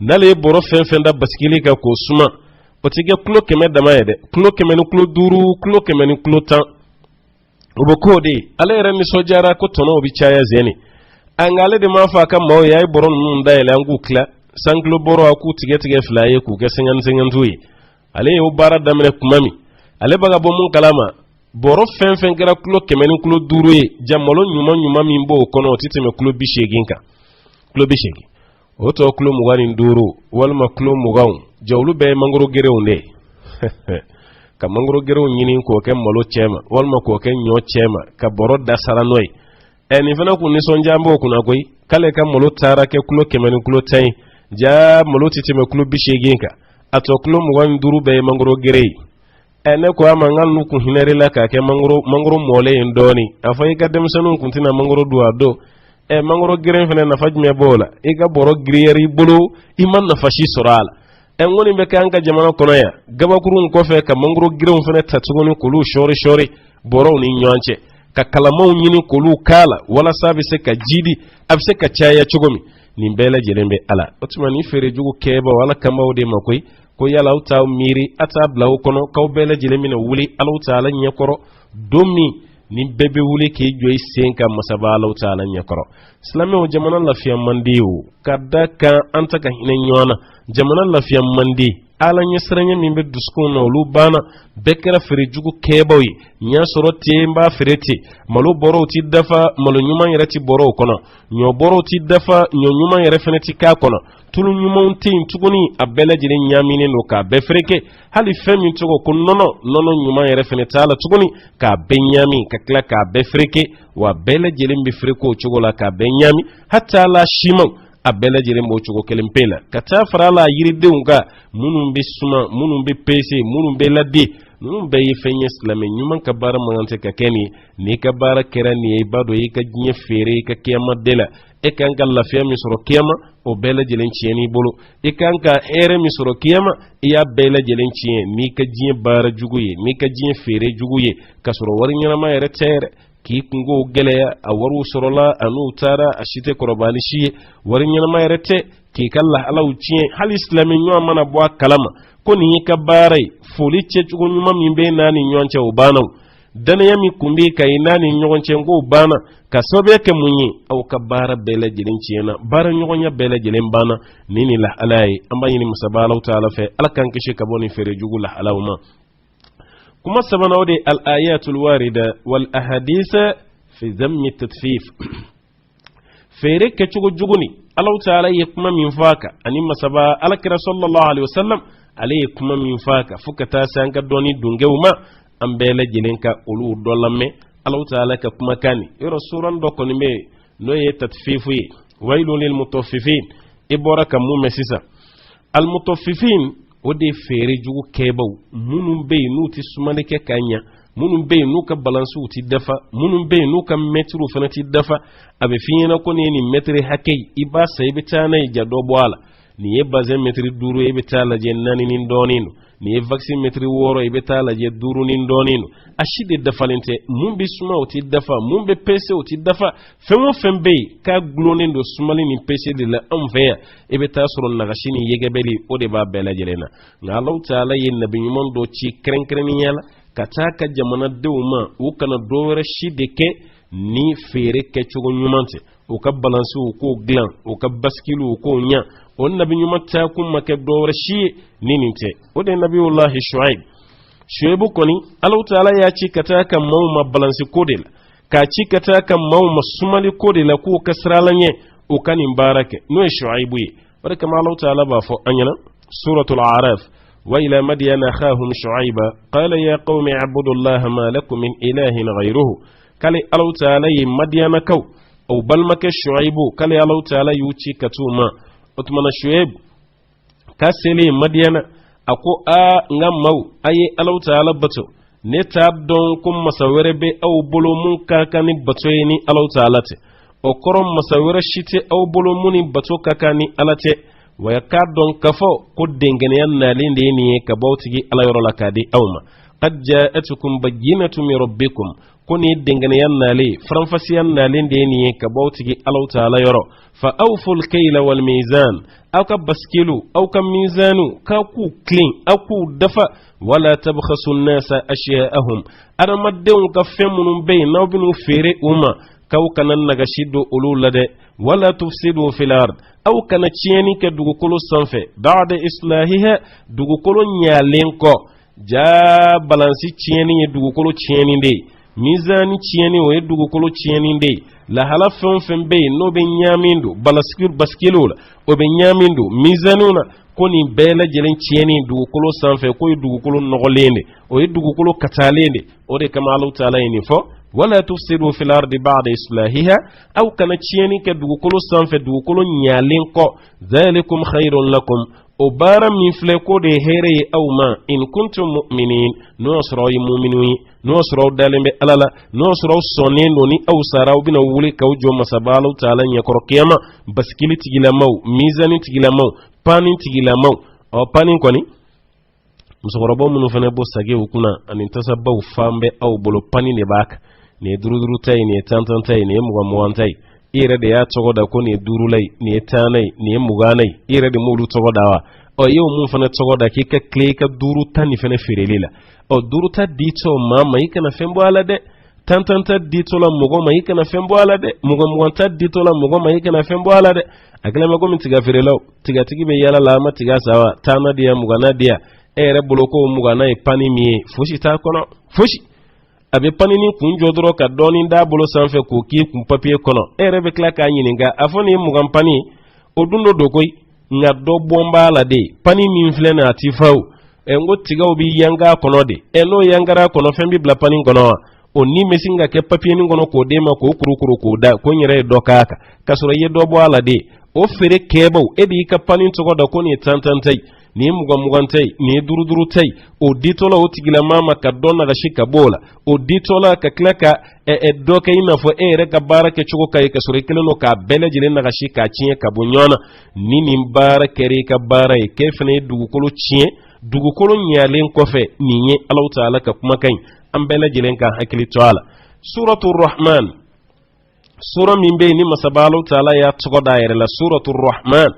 nale boro fen da baskili ka ko suma otige klo keme dama yede klo keme ni klo duru klo keme ni klo tan obo kode ale ran ni sojara ko tono obi chaya zeni angale de mafa kam mo yayi boron nun dayele angu kla sanglo boro aku tige flaye ku ke sengan tuyi ale yo bara damene kumami ale baga bo mun kalama boro fen gara klo keme ni klo duru e jamolo nyuma mi mbo kono titeme klo bisheginka klo bishegi oto klo mugani duru walma klo mugaw jawlu be mangoro gerew ne ka mangoro gerew nyini ko ke malo chema walma ko ke nyo chema ka boro da saranoy eni fana ku ni sonjambo kuna koy kale ka malo tara ke kulo kemeni kulo tay ja malo titime kulo bisheginka ato kulo mugan duru be mangoro gerey ene ko amangal nu ku hinari la ka ke mangoro mole ndoni afay ka dem sanu kuntina mangoro duado mangoro giren fene na fajme bola iga boro griyeri bulu iman na fashi sorala ngoni be kanka jamana kono ya gaba kurun ko fe ka mangoro giren fene tatsugoni kulu shori boro ni nyonche ka kalamaw nyini kulu kala wala sabi se ka jidi abse ka chaya chugomi ni bela jelembe ala otuma ni fere jugo keba wala kamawde makoy ko yala utaw miri ata blaw kono kaw bela jelemina wuli ala taala nyakoro domi ni bebe wuli ke joy senka masaba ala taala nyakoro islami o jamana lafiya mandiwu kadaka antaka hinen nyona jamana lafiya mandi ala nyesranya mimbe duskuna lubana bekera fere jugo kebawi nya soro temba ferete malu boro ti dafa malu nyuma yerati boro kono nyo boro ti dafa nyo nyuma yere feneti ka kono tulu nyuma unti ntuguni abela jire nyamine no ka befreke hali femi tugo nono nyuma yere feneta ala tuguni ka benyami ka kla ka befreke wa bela jire mbifreko tugo la ka benyami hatta la shimon abela jire mbo chugo kelempela kata farala yiride unga munumbe suma munumbe pese munumbe ladde munumbe yefenye islame nyuman kabara mangante ka keni ni kabara kerani ibado yika jinye fere ka kiyama dela ekanka lafiya misoro kiyama o bela jelen chiyeni bolo ekanka ere misoro kiyama iya bela jelen chiyen ni ka jinye bara juguye ni ka jinye fere juguye kasoro wari nyama ere tere ki kungo geleya a waru sorola anu tara ashite korobani shiye wari nyama yerete ki kala ala uciye hal islamin nyo mana bwa kalama ko ni ka barai foli ce chugo nyuma mimbe nani nyonche ubana dana yami kumbi kai nani nyonche ngo ubana ka sobe ke munyi au ka bara bele jilin ciyena bara nyonya bele jilin bana nini la alai amba yini musabala taala fe alakan kishi kaboni fere jugu la alawma كما سبنا ودي الآيات الواردة والأحاديث في ذم التطفيف فيرك تشغو جغني الله تعالى يكما من فاكا أني ما سبا ألك رسول الله عليه وسلم عليه يكما من فاكا فكتا سانك دوني دونجوما أمبيلا جلنك أولو دولمي الله تعالى كما كاني يرسولا دوكوني مي نوية تطفيفي ويل للمطففين إبورا كمو مسيسا المطففين ode fere jugu kebau munun be nuti sumanike kanya munun be nuka balansu uti dafa munun be nuka metru fanati dafa abe fiyena ko ni metri hakay iba saybitana jado boala ni e bazen metri duru e betala je nani nin donino ni e vaccine metri woro e betala je duru nin donino ashide dafalente mun bi suma uti dafa mun be pese uti dafa femo fembe ka glonen do sumali ni pese de la envers e betasro nagashini yegebeli ode ba bela jelena nga Allah taala yin nabi nyumon do ci krenkreni yala kataka jamana dewma o kana do rashide ke ni fere ke chugo nyumante o ka balance o ko glan o ka baskilu o ko nya on nabi nyumata kum make do rashi nininte o de nabi wallahi shuaibu koni Allah taala ya ci kataka mawma balance kodel ka ci kataka mawma sumali kodela ko kasralanye o kanin barake no shuaibu yi baraka ma Allah taala ba fo anyana suratul a'raf wa ila madyana akhahum shuaiba qala ya qaumi ibudullaha ma lakum min ilahin ghayruhu kale Allah taala yi madyana kaw o balmake shuaibu kale Allah taala yuci katuma otmana shuaib kasele madyana ako a ngamau aye Allah taala bato ne tabdon kum masawere be aw bolo mun kakani bato ni Allah taala te o korom masawere shite aw bolo muni bato kakani alate waya kardon kafo ko dengene yan nalinde ni ka bawtigi Allah yoro lakadi awma qad ja'atukum bayyinatu min rabbikum kuni dengane yan nale franfasiyan nalinde ni ka bawtigi Allah taala yoro fa awful kayla wal mizan aw ka baskilu aw ka mizanu ka ku clean aw ku dafa wala tabkhasu an-nasa ashya'ahum ada maddeun ka femunum be nawbinu fere umma kaw kanan naga shiddo ululade wala tufsidu fil ard aw kana cieni ke dugukolo sanfe ba'da islahiha dugukolo nyalen ko ja balansi cieni dugukolo cieni de mizani cieni o dugukolo cieni de la hala fen be no be nyamindo baskilo o be nyamindo mizanuna koni bela jelen cieni dugukolo sanfe ko dugukolo nogolende o dugukolo katalende o de kama Allah taala ni fo wala tufsidu fil ardi ba'da islahiha aw kana cieni ke dugukolo sanfe dugukolo nyalen ko zalikum khairun lakum o bara min fle ko de here aw ma in kuntum mu'minin no soro yi mu'minui no soro dalembe alala no soro sonen noni aw saraw bina wuli kawjo masabalu taala nya kor kiyama baskili tigila maw mizani tigila maw panin tigila maw o panin koni musogorobo munu fane bo sage ukuna anin tasabbaw fambe aw bolo panin ne bak ne duruduru tay ne tantan tay ne mugamwan tay ire de ya togoda ko ne durulai ne tanai ne muganai ire de mulu togodawa o yew mun fana togoda ki ka kle ka duru tan ni fana firelila o duru ta dito mama yikana fembo ala de tantan ta dito la mugo ma yikana fembo ala de mugo ta dito la mugo ma yikana fembo ala de akala ma gomi tiga firelaw tiga tigi be yala la ma tiga sawa tana dia mugana dia ere boloko mugana e pani mi fushi ta kono fushi abe panini kun jodoro ka doni da bolo sanfe ko ki kun papier kono ere be kla ka nyininga afoni mugam pani odundo dokoy nga do bomba la de pani min flena atifaw ngo tiga obi yanga kono de eno yangara kono fembi bla pani kono oni mesinga ke papier ni kono ko de ma ko kurukuru ko da ko nyere do kaka kasoro ye do bo ala de o fere kebo ebi ka pani to da ko ni tantantai ni mugantai ni duruduru o ditola o tigila mama ka donna da shika bola o ditola ka klaka doka ina fo ere ka barake chugo ka sore keleno ka bele jile na shika chinye ka bunyona nini mbara kere ka bara e kefne dugukolo chinye dugukolo nyalen kofe ninye Allah taala ka kuma kai an bele jile ka hakili toala suratul rahman sura min be ni masabalo taala ya tsogoda yere la suratul rahman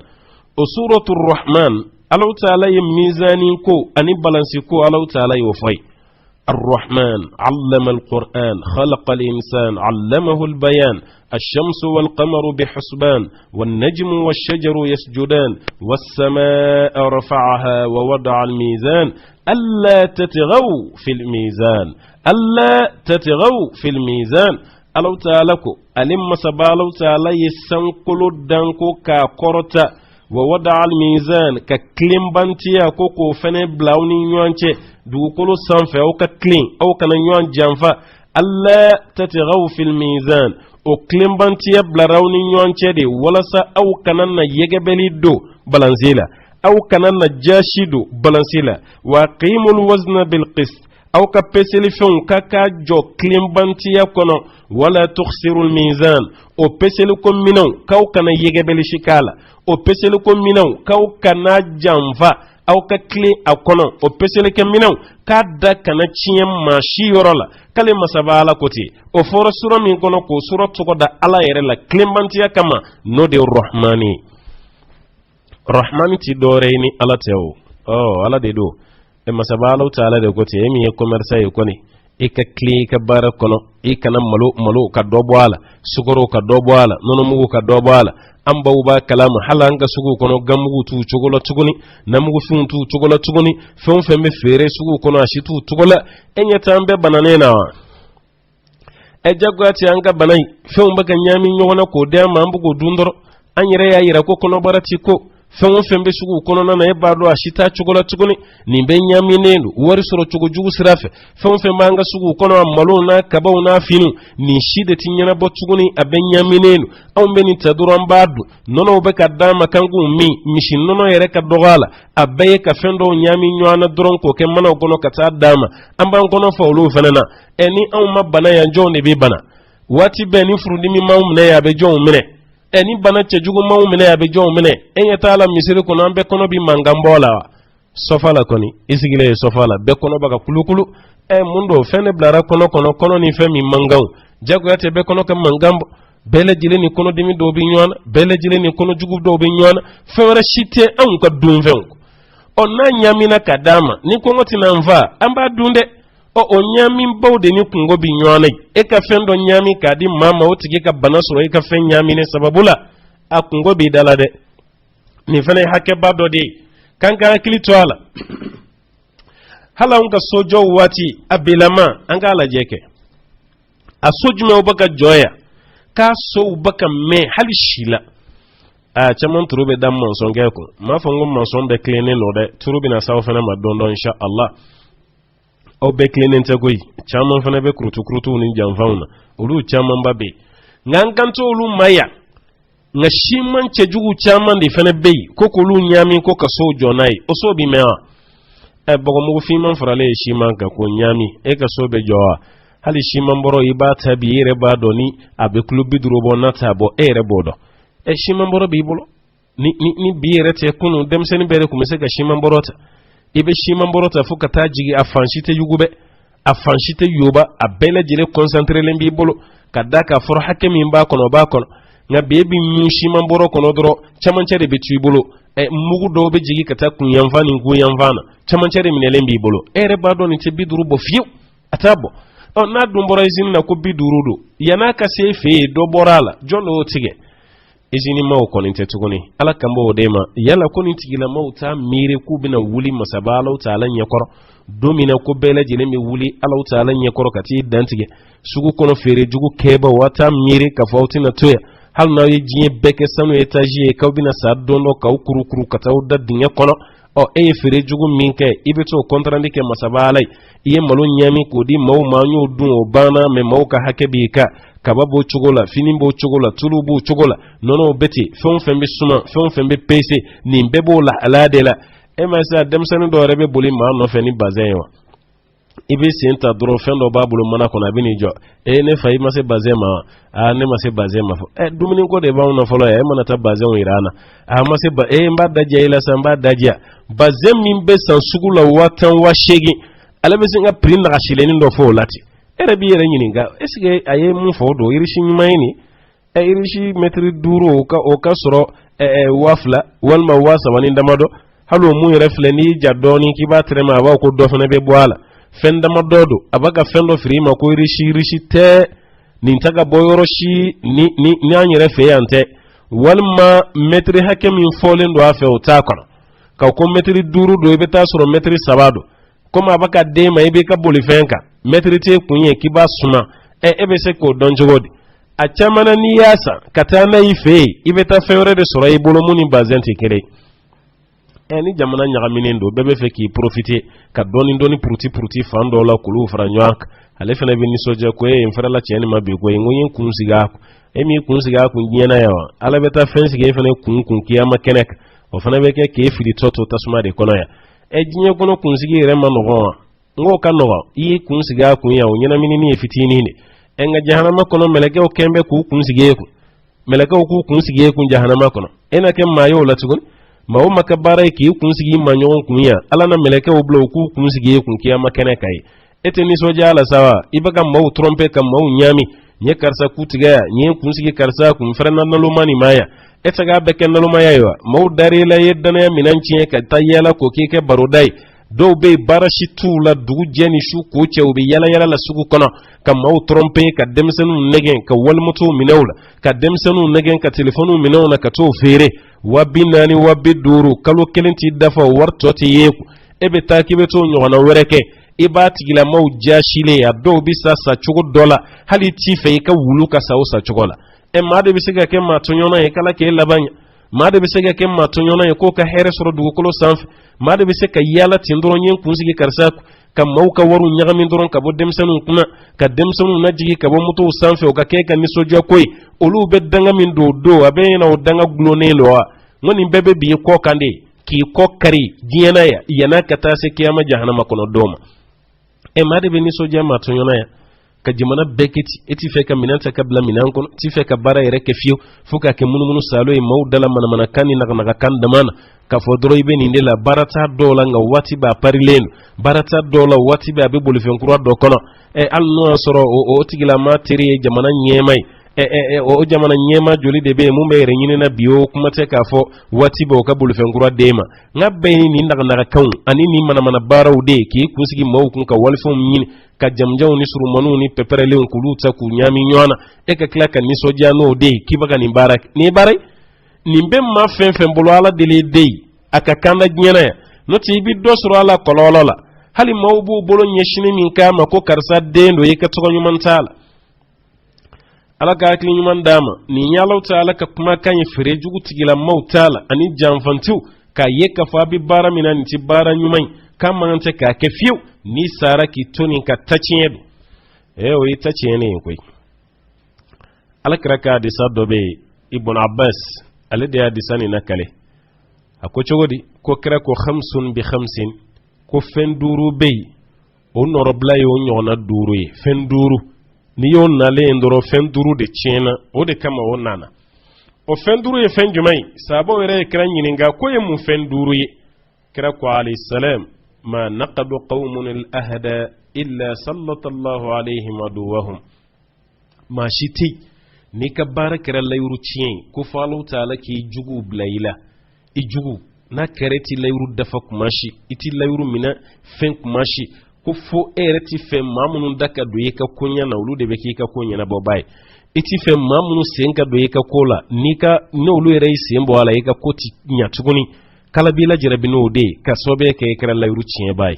o suratul rahman Allah ta'ala yi mizani ko ani balansi ko Allah ta'ala yi wafai الرحمن علم القرآن خلق الإنسان علمه البيان الشمس والقمر بحسبان والنجم والشجر يسجدان والسماء رفعها ووضع الميزان ألا تتغوا في الميزان ألا تتغوا في الميزان الله تعالى كو ألم سبا الله تعالى يسنقل دانكو كاكورتا ووضع الميزان ككلين بانتيا كوكو فني بلاوني نيوانچه دوكولو سانفه او ككلين او كان نيوان جانفا الا تتغوا في الميزان او كلين بانتيا بلاوني نيوانچه دي ولسا او كانن يغبلي دو بلانزيلا او كانن جاشيدو بلانزيلا وقيموا الوزن بالقسط او كبسلي فون كاكا جو كلين بانتيا كونو ولا تخسروا الميزان او بسلي كوم مينو كاو كان يغبلي شيكالا o pesele ko minaw kaw kana jamfa aw ka kle akono o pesele ke minaw ka da kana ciyem ma shi yorola kale masabala koti o foro sura min kono ko sura to da ala yere la klembantiya kama no de rahmani ti dore ni ala tewo ala de do e masabala taala de koti e mi e commerce e koni e ka kle ka bara kono e kana malo ka dobo ala sugoro ka dobo ala nono mugu ka dobo ala amba uba kalamu halanga sugu kono gamugu tu chogola tuguni namugu fun tu chogola tuguni fon fembe fere sugu kono ashitu tugola enya tambe bananena wa ejagwati anga banai fon baga nyami nyona ko de mambugo dundoro anyere ya yira ko kono barati ko fon fembe sugu kono na e bado ashita chogola tuguni nimbe nyami nendo wari soro chogo jugu sirafe fon fembe anga sugu kono amalo na kabaw na finu ni shide tinyana bo tuguni abenyami nendo awmbe ni taduran badu nono be kadama kangu mishin nono yere ka dogala abaye ka fendo nyami nywana doron ko ke mana kono kata dama amba kono fawlu fanana eni awma bana ya jone be bana wati beni furudimi mawmne ya be jone eni bana chejugo mawmne ya be jone enya taala misiri kono ambe kono bi mangambola sofala koni isigile sofala be kono baga kulukulu mundo fene blara kono ni femi mangaw jago yate be kono kam mangambo bele jile ni kono dimi do bi nyona bele jile ni kono jugu do bi nyona fewara shite an ka dunven onna nyamina kadama ni ko ngoti na mva amba dunde o nyami bawde ni kungo bi nyona e ka fendo nyami kadi mama otige ka banasoro e ka fen nyami ne sababula akungo bi dalade ni fene hakke bado de kanka kilitwala hala unka sojo wati abilama anga la jeke asojume obaka joya ka so baka me hali shila chaman turube dam monson geko ma fango monson be cleaning no de turubi na sawo fana madondo insha Allah o be cleaning tagoyi chaman fana be krutu ni jamfauna ulu chaman babe ngankanto ulu maya nga shiman ce jugu chaman di fene bei ko ko lu nyami ko ka so jonai o so bi mewa bogo mo fi man farale shiman ka ko nyami ka so be jowa hali shiman boro ibata bi ere ba doni abe klubi duro bona tabo ere bodo shiman boro bi bolo ni bi ere te kunu dem seni bere ku mese ka shiman borota ibe shiman borota fuka tajigi afanshite yugube afanshite yoba abele jele concentré lembi bolo kadaka for hakemi mba kono ba kono nga bebi nyushi mamboro kono doro chamanchere betu bolo mugu do be jigi kata kun yanfani ngu yanfana chamanchere minele mbi bolo ere bado ni te biduru bo fiu atabo na dumbora izini na ko biduru do yana ka se fe do borala jolo tige izini maw kono te tuguni ala kambo dema yala kono tigila mawta mire ku bina wuli masabala taala nyakoro domina ko bele jele mi wuli ala taala nyakoro kati dantige sugu kono fere jugu keba wata mire ka fawti na toya hal na yi jiye beke sanu etaji e kawbina sa dondo ka ukuru kata udda dinya kono fere jugu minke ibeto kontrandi ke masabala iye malu nyami ko di maw manyo dun o bana me maw ka hakebi ka kababo chugola finimbo chugola tulubu chugola nono beti fon fembe suma fon fembe pese ni mbebo la aladela sa demsani do rebe boli ma no feni bazen wa ibi senta dro fendo babulu mana kona bini jo ne fayi ma se bazema ne ma se bazema fo dumini ko de bawo na folo mana ta bazen irana ma se ba mba daja ila sa mba daja bazem min be san sugula watan wa shegi alabe singa prin na shileni ndo fo lati ere bi yere nyininga esige aye mun fo do irishi nyumaini irishi metri duro o ka soro wafla walma wasa wani ndamado halo mu yere fleni jadoni kiba trema ba ko do fene be boala fenda madodo abaga fendo frima ko rishi te nintaga boyoroshi ni anyere feyante walma metri hakem infolen do afe utakona ka ko metri duru do ibe tasoro metri sabado koma abaka de ma ibe ka bolifenka metri te kunye kiba suma ebe se ko donjogodi achamana ni yasa katana ife ibe ta fewre de soro ibolo muni bazenti kere ni jamana nyagaminen do bebe fe ki profiter ka doni pruti fando la kulu franyak ale fena be ni soja ko enfara la cheni mabe ko ngoyin kunsiga ko mi kunsiga ko nyena yawa ala beta fensi ge fena kun kiyama kenek o fena be ke fili toto tasuma de kono ya jinye kono kunsigi rema no ngo kan no yi kunsiga ko ya nyena minini e fitini ne enga jahannama kono meleke o kembe ku kunsigi ko meleke o ku kunsigi ko jahannama kono ena kem mayo la tugun mawo makabara ki kunsigi manyon kunya ala na meleke o blo ku kunsigi kun kiyama kene kai ete ni soja ala sawa ibaga mawo trompe kam mawo nyami nye karsa kutiga nye kunsigi karsa kun frena na lumani maya ete ga beken na lumaya yo mawo dari la yedana ya minanci ka tayala ko keke barodai do be barashi tula dugu jeni shu ko chewbe yala la sugu kono kam mawo trompe ka demsenu negen ka walmutu minawla ka demsenu negen ka telefonu minawna ka to fere wabinani wabiduru kalo kelenti dafa wartoti yeku ebe takibe to nyona wereke ibati gila mau jashile ya do bisa sa chugo dola hali tife ka wulu ka sa chugola made bisega ke matonyona e kala ke labanya made bisega ke matonyona e ko ka here soro dugo kolo sanf made biseka yala tindoro nyen kunsigi karsaku kam mauka waru nyagami doron ka bo demsenu kuna ka demsenu najigi ka bo mutu sanfe o ka ke ka ni soja koy olu be danga min do abe na o danga glonelo ngoni bebe bi ko kande ki ko kari diena ya yana kata se kiyama jahannama kono doma made be ni soja matonyona ya ka jimana beketi eti fe ka minanta kabla minan kono ti fe ka bara yere ke fiyo fuka ke munumunu salo e mawdala mana kani naga kan damana ka fodoro ibe ni ndela barata dola nga wati ba parilenu barata dola wati ba be bolifen kura do kono alno soro o tigila ma tiri jamana nyemai o jamana nyema joli de be mumbe renyine na biyo kuma te ka fo wati ba ka bolifen kura dema ngabbe ni naga kan ani ni mana bara ude ki kusigi mawu kun ka walfum nyini ka jamjaw ni suru manu ni peperele kuluta ku nyami nyona ka klaka ni soja no de kibaga ni barak ni barai nimbe ma fen bolo ala dele dey aka kanda nyana ya no ti bi dosro ala kololola hali mawbu bolo nyeshini min kama ko karsa dendo yeka to nyuman tala ala ka kli nyuman dama ni nyalaw taala ka kuma kan fere jugu tigila mawtala ani jamfantu ka yeka fa bi bara minani ti bara nyumai kama nante ka kefiu ni sara ki toni ka taciedu o yi taciene koy ala kraka de sadobe ibn Abbas ale de hadisani nakale ako cogodi ko kira ko khamsun bi khamsin ko fen duru bey o norobla yo nyona duru ye fen duru ni yo nale ndoro fen duru de chena o de kama o nana o fen duru ye fen jumai sabo were kira nyininga ko ye mu fen duru ye kira ko alayhi salam ma naqadu qaumun al ahda illa sallallahu alayhim aduwahum ma shiti ni ka bara kira layru cien ko falu taala ki jugu blayla i jugu na kereti layru dafa kumashi iti layru mina fen kumashi ko fo ereti fen mamunun daka do yeka kunya na ulu de beki ka kunya na bobay iti fen mamunu senka do yeka kola nika no ulu ere sembo ala yeka koti nya tuguni kala bila jirabino de ka sobe ke kira layru cien bay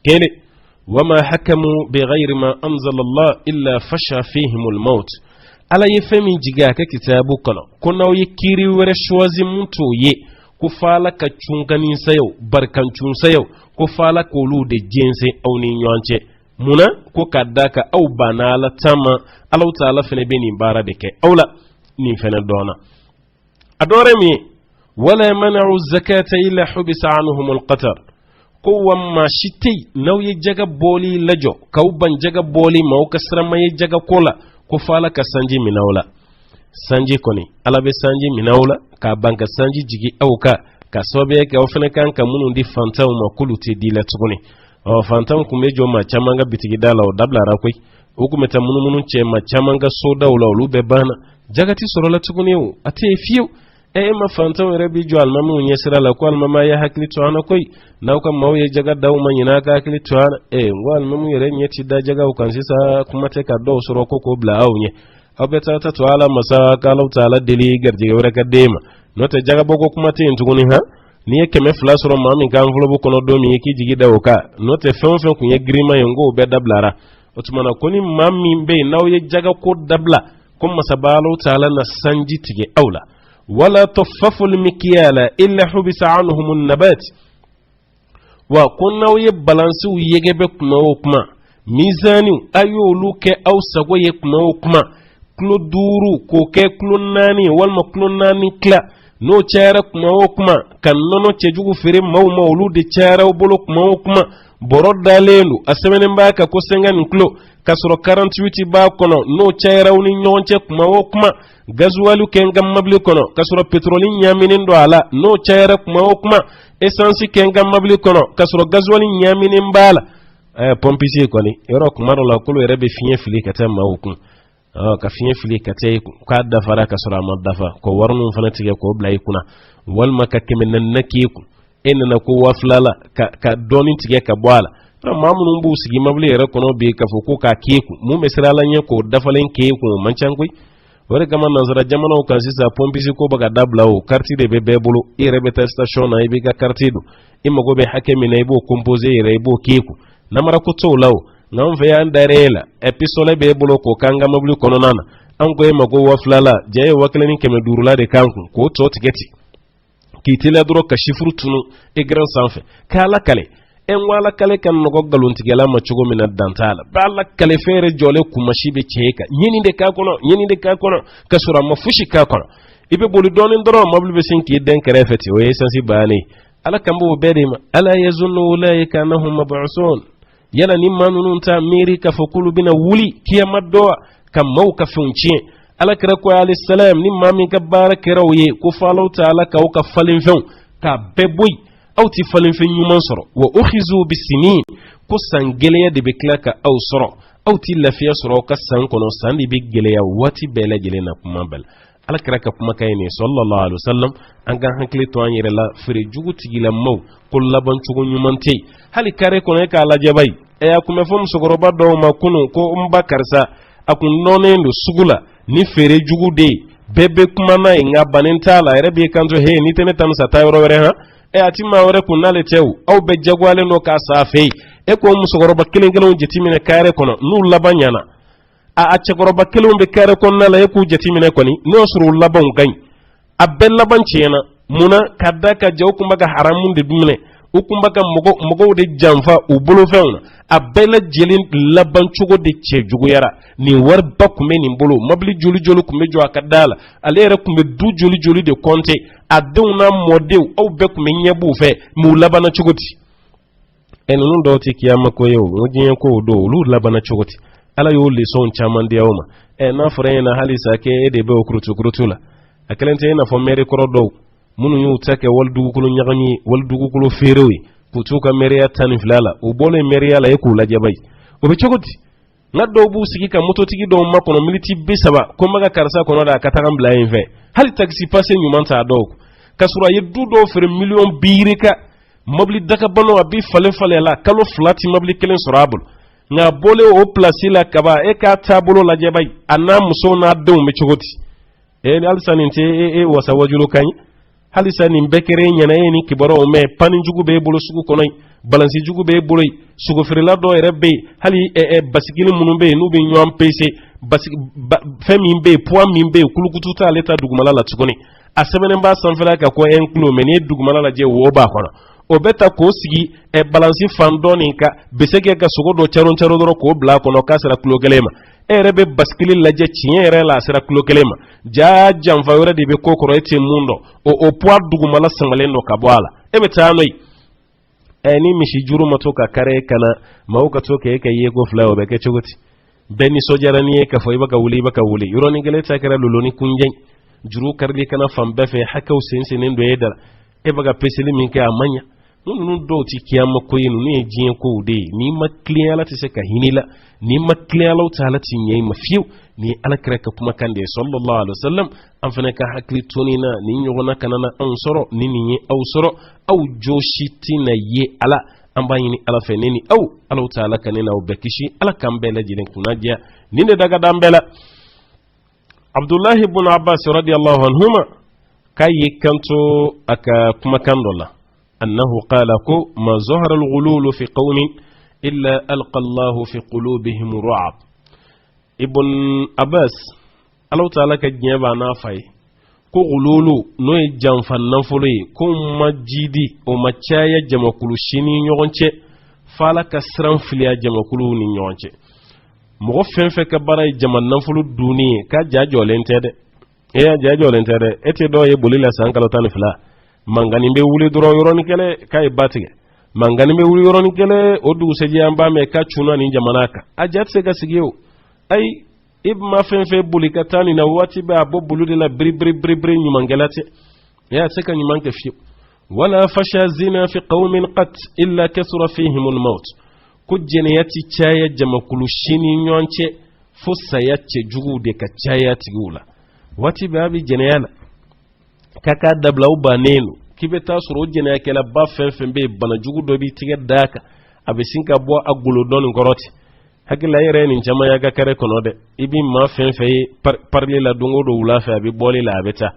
kele wama hakamu bighayri ma anzala Allah illa fasha fihim al-maut ala yefemi jiga ka kitabu kono kono yikiri were choisi muntu ye ko fala ka chungani sayo barkan chun sayo ko fala ko lu de jense aw ni nyonche muna ko kadaka aw banala tama Allah taala fene beni bara de ke awla ni fene dona adore mi wala man'u zakata illa hubisa anhum al-qatar ko wamma shitei nauye jaga boli lajo kauban jaga boli mau kasra mai jaga kola ko fala ka sanji minawla sanji koni alabe sanji minawla ka banka sanji jigi auka ka sobe ka ofene kan ka munu di fantam ma kuluti di la tsuguni o fantam ku mejo ma chamanga bitigi dala o dabla rakoi o ku meta munu che ma chamanga soda o lawlu be bana jagati soro la tsuguni o ate fiu ma fantam rabi jo almamu nyesira la ko almama ya hakli to ana koi nauka mawye jaga daw ma nyina ka hakli to ana ngwal mamu yere nyeti da jaga o kansisa kuma te ka do soro ko bla awnye abeta ta to ala masa ka law taala deli garje wara ka dema note jaga bogo kuma te ntuguni ha ni yake me fla soro mami ka envelope ko no do mi yiki jigi daw ka note fen ku ye grima yengo be dablara otumana koni mami be nawye jaga ko dabla kuma sabalo taala na sanji tige aula ولا تطففوا المكيال إلا حبس عنهم النبات وكنا يبالانسوا يجيبك موكما ميزاني أيولوك أو سويك موكما كلو دورو كوكي كلو ناني والما كلو ناني كلا نو تشارك موكما كان نونو تجوغو فريم مولود تشارو بلوك موكما borod dalelu asemene mbaka ko sengan klo kasro 48 ba kono no chayrawni nyonche kuma wokuma gazuwalu kengam mabli kono kasro petrolin nyaminin do ala no chayra kuma wokuma essence kengam mabli kono kasro gazuwali nyaminin bala pompisi koni yoro kuma ro la kulo rebe fiye fili kata mawukun ka fiye fili kata ka dafara kasro amadafa ko warnu fanatige ko blay kuna walma ka kemenan nakiku ena na ko waflala ka donin tige ka bwala mamunun bu sigi mabli yere kono be ka foko ka keku mu mesrala nye ko dafalen keku mancan koy wore kama nazara jamana o kansi sa pompisi ko baga dabla o karti de bebe bulu ire beta station na ibi ka karti do imma go be hakemi na ibo composer ire ibo keku namara ko to law ngam fe yan darela episode be bulu ko kanga mabli kono nana an ko imma go waflala je waklani keme durula de kanku ko to tigeti kitila duro ka shifru tunu e gran sanfe kala kale en wala kale kan no goggalon tigela ma chugo min dantala balla kale fere jole kuma shibe cheka nyini de ka kono kasura ma fushi ka kono ibe boli donin doro mablu be sinki den kerefeti o yesansi bani ala kambo bedima ala yazunnu ulaika annahum mab'usun yana nimmanun ta miri ka fakulu bina wuli kiyamaddo kam mauka funci ala kira ko alayhi salam ni mami ka baraka rawye ko falau taala ka ka falin fen ka beboy aw ti falin fen nyuman soro wa ukhizu bisinin ko sangele de beklaka aw soro aw ti lafiya soro ka san kono sandi bi gele ya wati bele gele na kuma bal ala kira ka kuma kai ne sallallahu alaihi wasallam an ga hankali to an yire la fere jugu tigila maw ko laban cugu nyuman te hali kare kono ka ala jabai e ya kuma fam sogoro baddo ma kunu ko umbakarsa akun nonendo sugula ni fere jugu de bebe kuma na inga banintala erebe kanzo he ni tene tanu sa tayro were ha ati ma wore kunale tew aw be jagwale no ka safe ko musogoro bakkelen gelon jetimine kare kono nu labanyana achagoro bakkelen be kare kono la ku jetimine koni no suru laban gany abel laban cena muna kadda ka jaw kumba ga haramun de dumne ukumba ga mogo de jamfa u bulu fewna a bɛɛ lajɛlen laban cogo de cɛ juguyara nin wari ba kun bɛ nin bolo mobili joli joli kun bɛ jɔ a ka da la ale yɛrɛ kun bɛ du joli joli de compter a denw n'a mɔdenw aw bɛɛ kun bɛ ɲɛ b'u fɛ mais u labanna cogo di ninnu dɔw tɛ kiyama ko ye o n ko diɲɛ ko o don olu labanna cogo di ala y'o leçon caman di aw ma n'a fɔra e ɲɛna halisa k'e de bɛ o kurutu la a kɛlen tɛ i n'a fɔ maire kɔrɔ dɔw minnu y'u ta kɛ wali dugukolo ɲagami ye wali dugukolo feerew ye k'u t'u ka maireya 12 la u bɔlen maireya la e k'u lajɛ bayi o bɛ cogo di nka dɔw b'u sigi ka mototigi dɔw makɔnɔ miniti 30 ko n bɛ ka karisa kɔnɔ da a ka taga n bila yen fɛ hali taxi passe ɲuman t'a dɔw ka sɔrɔ a ye du dɔw feere miliyɔn 2 ka mobili dakabanaw a bɛ falen la kalo 2 ti mobili kelen sɔrɔ a bolo nka bɔlen o place la kaba e k'a taabolo lajɛ bayi a n'a musow n'a denw bɛ cogo di halisa nin tɛ e wasa wajulu kan ye halisa nin bɛɛ kɛra e ɲɛna e ni kibaruyaw mɛn panijugu b'e bolo sugu kɔnɔ yen balansijugu b'e bolo yen sogofeerela dɔw yɛrɛ bɛ yen hali basikili minnu bɛ yen n'u bɛ ɲɔgɔn pese fɛn min bɛ yen poids min bɛ yen kulukutu t'ale ta dugumala la tuguni a sɛbɛnnen b'a sanfɛla kan ko 1 kilo mais n'i ye dugumala lajɛ wo b'a kɔnɔ o bɛ ta k'o sigi balansi fan dɔ nin ka bese kɛ ka sogo dɔ caron dɔrɔn k'o bila a kɔnɔ k'a sera kilo 1 ma e yɛrɛ bɛ basikili lajɛ tiɲɛ yɛrɛ la a sera kilo 1 ma jaa janfa wɛrɛ de bɛ ko kɔrɔ e tɛ mun dɔn o poids dugumala sangalen dɔ ka bɔ a la e bɛ taa n'o ye ni misi juru ma to ka kare kana maaw ka to k'e ka yeko fila o bɛ kɛ cogo di bɛɛ nisɔndiyara n'i ye k'a fɔ i bɛ ka wuli yɔrɔnin kelen ta kɛra loloni kunjɛn juru karili kana fan bɛɛ fɛ hakɛw sensennen dɔ e dara e bɛ ka peseli min kɛ a man ɲa ninnu dɔw tɛ kiyama ko ye ninnu ye diɲɛ kow de ye n'i ma tilen ala tɛ se ka hinɛ la n'i ma tilen ala tɛ ala tɛ ɲɛ i ma fiyewu ni ala kɛra ka kumakan de ye sallallahu alaihi wasallam an fana ka hakili to nin na nin ɲɔgɔnna kana na anw sɔrɔ ni nin ye aw sɔrɔ aw jɔsi tɛna ye ala an b'a ɲini ala fɛ ne ni aw ala tɛ ala ka ne n'aw bɛɛ kisi ala k'an bɛɛ lajɛlen kunna diya nin de daga d'an bɛɛ la Abdullahi ibn Abbas radiyallahu anhuma k'a y'i kanto a ka kumakan dɔ la أنه قال ما ظهر الغلول في قوم إلا ألقى الله في قلوبهم رعب ابن أباس الله تعالى كجنب نافعي ko غلول no ye janfan nafolo ye ko majidi o macaya jamakulu shini ɲɔgɔn cɛ fala ka siran filiya jamakulu ni ɲɔgɔn cɛ mɔgɔ fɛn fɛn ka baara ye jama nafolo dunni ye ka jajɔlen tɛ dɛ jajɔlen tɛ dɛ e tɛ dɔw ye boli la san kalo 12 mangani bɛ wuli dɔrɔn yɔrɔnin kɛlɛ k'a ye ba tigɛ mangani bɛ wuli yɔrɔnin kɛlɛ o dugusɛjɛ an b'a mɛn ka cunna nin jamana kan a ja tɛ se ka sigi o ayi i ma fɛn fɛn boli ka taa nin na waati bɛ a bɔ bolo de la biri ɲumankɛla tɛ a tɛ se ka ɲuman kɛ fiyewu wala fasha zina fi qawmin qat illa kasura fihim al-maut ko jɛnɛya ti caya jamakulu si ni ɲɔgɔn cɛ fo saya cɛjuguw de ka caya tigiw la waati bɛ a bɛ jɛnɛya la kaka dabla u banen k'i bɛ taa sɔrɔ o jɛnɛyakɛla ba fɛn fɛn bɛ yen banajugu dɔ b'i tigɛ da kan a bɛ sin ka bɔ a golo dɔɔnin kɔrɔ ten hakili la e yɛrɛ ye nin caman y'a ka kɛrɛ kɔnɔ dɛ i bɛ maa fɛn fɛn ye parili la don o don wula fɛ a bɛ bɔli la a bɛ taa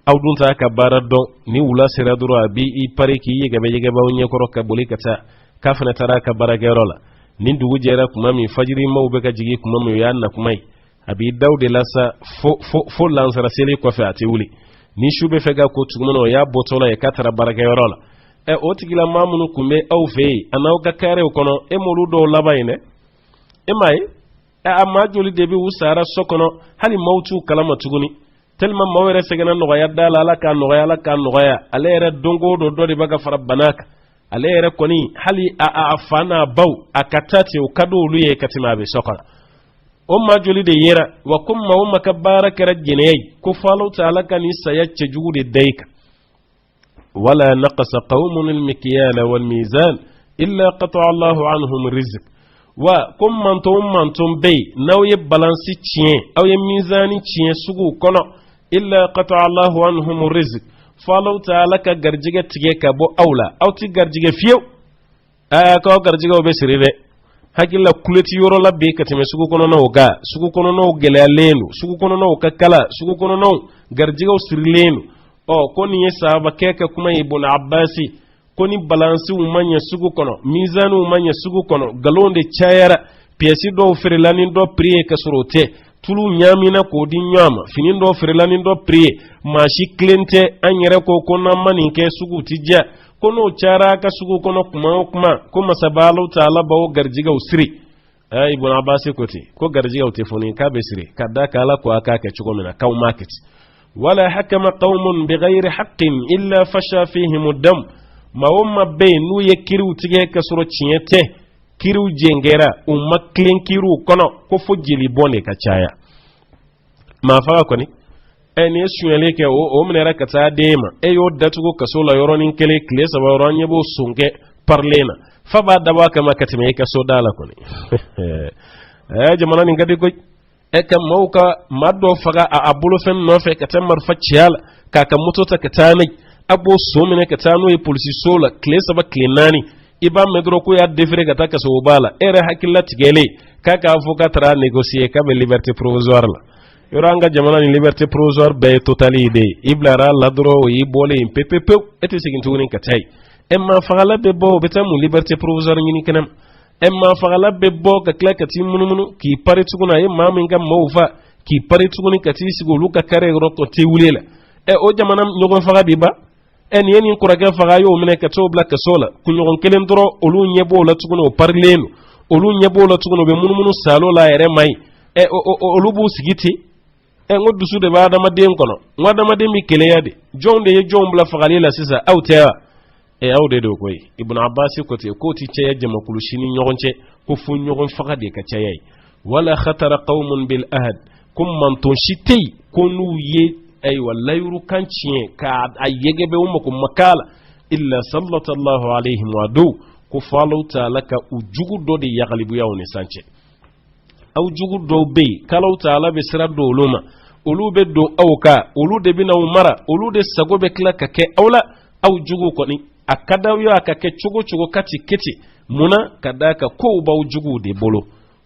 aw dun t'a ka baara dɔn ni wula sera dɔrɔn a b'i pari k'i yɛgɛbɛw ɲɛkɔrɔ ka boli ka taa k'a fana taara a ka baarakɛyɔrɔ la ni dugu jɛra tuma min fajiri maaw bɛ ka jigin tuma min o y'a na kuma ye a b'i daw de la sa fo lansara seli kɔfɛ a tɛ wuli ni su bɛ fɛ ka ko tuguni o y'a bɔtɔ la ye k'a taara baarakɛyɔrɔ la o tigila maa minnu tun bɛ aw fɛ yen a n'aw ka kɛrɛw kɔnɔ e m'olu dɔw laban yen dɛ e m'a ye a maa joli de bɛ u sara so kɔnɔ hali maaw t'u kalama tuguni tellement maaw yɛrɛ sɛgɛnna nɔgɔya da la ala k'a nɔgɔya ale yɛrɛ don o don dɔ de bɛ ka fara bana kan ale yɛrɛ kɔni hali a fa n'a baw a ka taa ten o ka di olu ye ka tɛmɛ a bɛ so kɔnɔ o maa joli de yera wa ko maa o maa ka baara kɛra jɛnɛya ye ko fɔ Alahu Taala ka nin saya cɛjugu de da i kan wala naqasa qawmun al-mikyala wal-mizan illa qata'a Allahu anhum rizq wa ko manton bɛ yen n'aw ye balansi tiɲɛ aw ye mizani tiɲɛ sugu kɔnɔ illa qata'a Allahu anhum rizq fɔ Alahu Taala ka garijɛgɛ tigɛ ka bɔ aw la aw tɛ garijɛgɛ fiyewu k'aw garijɛgɛw bɛ siri dɛ hakila kuleti yɔrɔ la bi ka tɛmɛ sugu kɔnɔnaw kan sugu kɔnɔnaw gɛlɛyalen don sugu kɔnɔnaw ka kala sugu kɔnɔnaw garijɛgɛw sirilen don ko nin ye sahabakɛ ka kuma ye Ibn Abbasi ko ni balansiw ma ɲɛ sugu kɔnɔ mizaniw ma ɲɛ sugu kɔnɔ galon de cayara piyɛsi dɔw feerela ni dɔ prix ye ka sɔrɔ o tɛ tulu ɲaamina k'o di ɲɔgɔn ma fini dɔ feerela ni dɔ prix ye maa si tilen tɛ an yɛrɛ ko n'an ma nin kɛ sugu ti diya kono cara ka sugu kono kuma kuma sabalu taala bawo garjiga usri ay ibn abbas ko garjiga utefoni ka besri kada kala ko aka ka chugo mina kaw market wala hakama qaumun bighayri haqqin illa fasha fihim ad-dam ma wamma baynu yakiru tige ka suro ciete kiru jengera umma klen kiru kono ko fojili bone ka caya ma fa ko ni eni suele ke o mnera kata dema e yo datugo kaso la yoronin kele kle saba yoron yebo sunke parlena fa ba daba kama katime kaso dala ko ni jamana ni ngade ko e kam mawka maddo faga a abulo fen no fe kata mar facial kaka mutota kata ne abo so mene kata no e polisi sola kle saba klenani iba medro ko ya defre kata kaso bala ere hakilla tigele kaka avocat tra négocier ka be liberté provisoire la yoranga jamana ni liberté provisoire be totali de iblara ladro yi bole in pepepe ete sigin tunin katay emma fagala be bo betamu liberté provisoire ni kanam emma fagala be bo ka klakati munumunu ki pare tuguna ye mamin gam mawfa ki pare tuguni kati sigolu ka kare roto te wulela e o jamana nyogon faga biba en yeni kuraga faga yo mene ka to black sola ku nyogon kelen dro olu nyebo la tuguna o parlenu olu nyebo la tuguna be munumunu salo la ere mai e olu bu sigiti ngo dusu de ba dama den kono ngo dama de mi kele yade jonde ye jombla fagali la sisa awtewa e awde do koy ibn abbas ko te ko ti ceye jama kulushini nyogonche ko fu nyogon fagade ka ceyay wala khatara qaumun bil ahad kum man ton shitei konu ye ay walayru kanchie ka ayege be umma kum makala illa sallallahu alaihim wa du ko falu ta'ala ka ujugu do de yaglibu yawne sanche aw jugu do be kalaw ta'ala be sira do luma olu be do awka olu de bina umara olu de sago be kla ka ke awla aw jugu ko ni akada yo akake chugo kati kiti muna kadaka ko baw jugu de bolo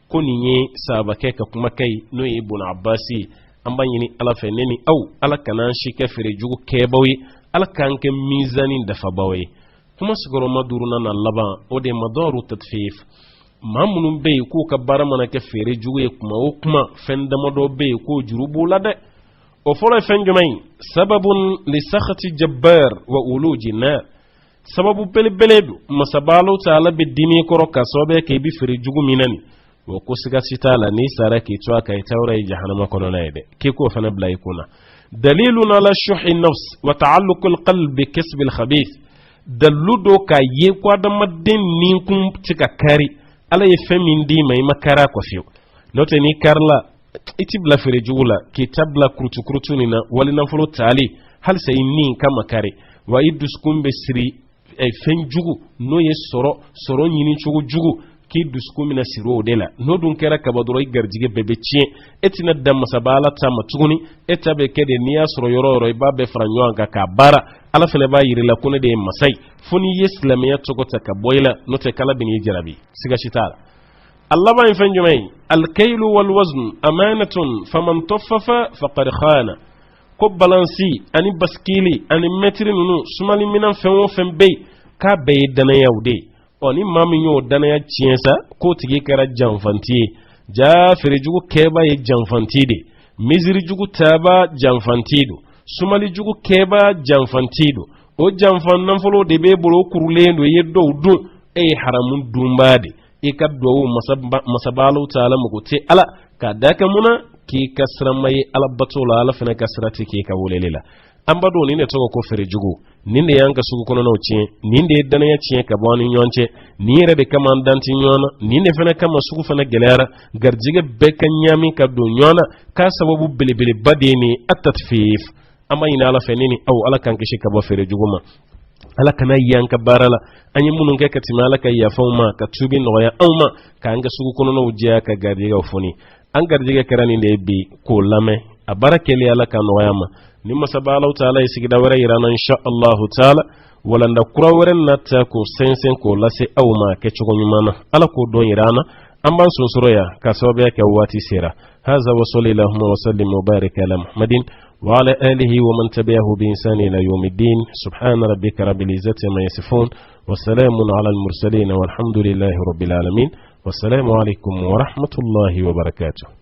ko ni ye saba ke ka kuma kai no ibn abbasi amba yini ala fe neni aw ala kanan shi ke fere jugu ke bawi ala kan ke mizanin da fa bawi kuma sigoro maduruna na laban o de madaru tatfif mamunun be ko ka baramana ke fere jugu kuma o kuma fenda modo be ko jurubu lade o folo fenjumay sababun li sakhati jabbar wa uluji nar sababu belebeledu masabalo taala be dimi koro kasobe ke bi fere jugu minani wo ko siga sitala ni sara ke twa kay tawra jahannama kono layde ke ko fana blay kuna dalilun ala shuhi nafs wa ta'alluq alqalb bi kasb alkhabith daludo ka ye ko adama den ninkun tika kari ala ye femin di mai makara ko fiu note ni karla itibla fere jugula kitabla kurtu ni na walina fulo tali hal sai ni kama kare wa idus kumbe siri ay fen jugu no ye soro nyini jugu ki duskum na siro dela no dun kera kabadoro garjige bebe cien etina dam sabala tama tuguni etabe kede niya soro yoro ibabe franyo anka ka bara ala fele ba yiri la kone de masai funi islamiya togota ka boyla no te kala bin yijrabi siga shitala allah ba infan jumay al kaylu wal wazn amanatun faman taffafa faqad khana ko balansi ani baskili ani metri nunu sumali minan fen fen be ka be dana yawde oni mami yo dana ya ciensa ko tigi kara janfanti ja fere jugu keba ye janfanti de miziri jugu taba janfanti do sumali jugu keba janfanti do o janfan nan folo de be bolo kurulendo ye do dun e haramun dumbade e ka do masabalu taala mugote ala ka daka muna ki kasra mai ala batola ala fana kasrati ki ka wolelela amba do ni ne to ko fere jugu ninde yanka sugu kono no cien ninde dana ya cien ka boni nyonche ni rebe kamandanti nyona ninde fana kama sugu fana gelera garjige be kan nyami ka do nyona ka sababu bilibili badeni atatfif amma ina ala fenini aw ala kan kishi ka bo fere jugu ma ala kana yanka barala anyi munun ke katima ala kay yafuma ka tubi no ya awma ka anga sugu kono no ujiya ka garjige ofuni an garjige karani de bi ko lame abarakeli ala kan no yama nimma sabalahu ta'ala isigida wara irana insha Allah ta'ala walanda kura waren nata ko sensen ko lase awma ke chugo nyumana ala ko don irana amban susoroya ka sababe ke wati sira hadha wa sallallahu wa sallim wa barik ala muhammadin wa ala alihi wa man tabi'ahu bi insani ila yawmiddin subhana rabbika rabbil izzati ma yasifun wa salamun ala al mursalin walhamdulillahi rabbil alamin wassalamu alaykum wa rahmatullahi wa barakatuh.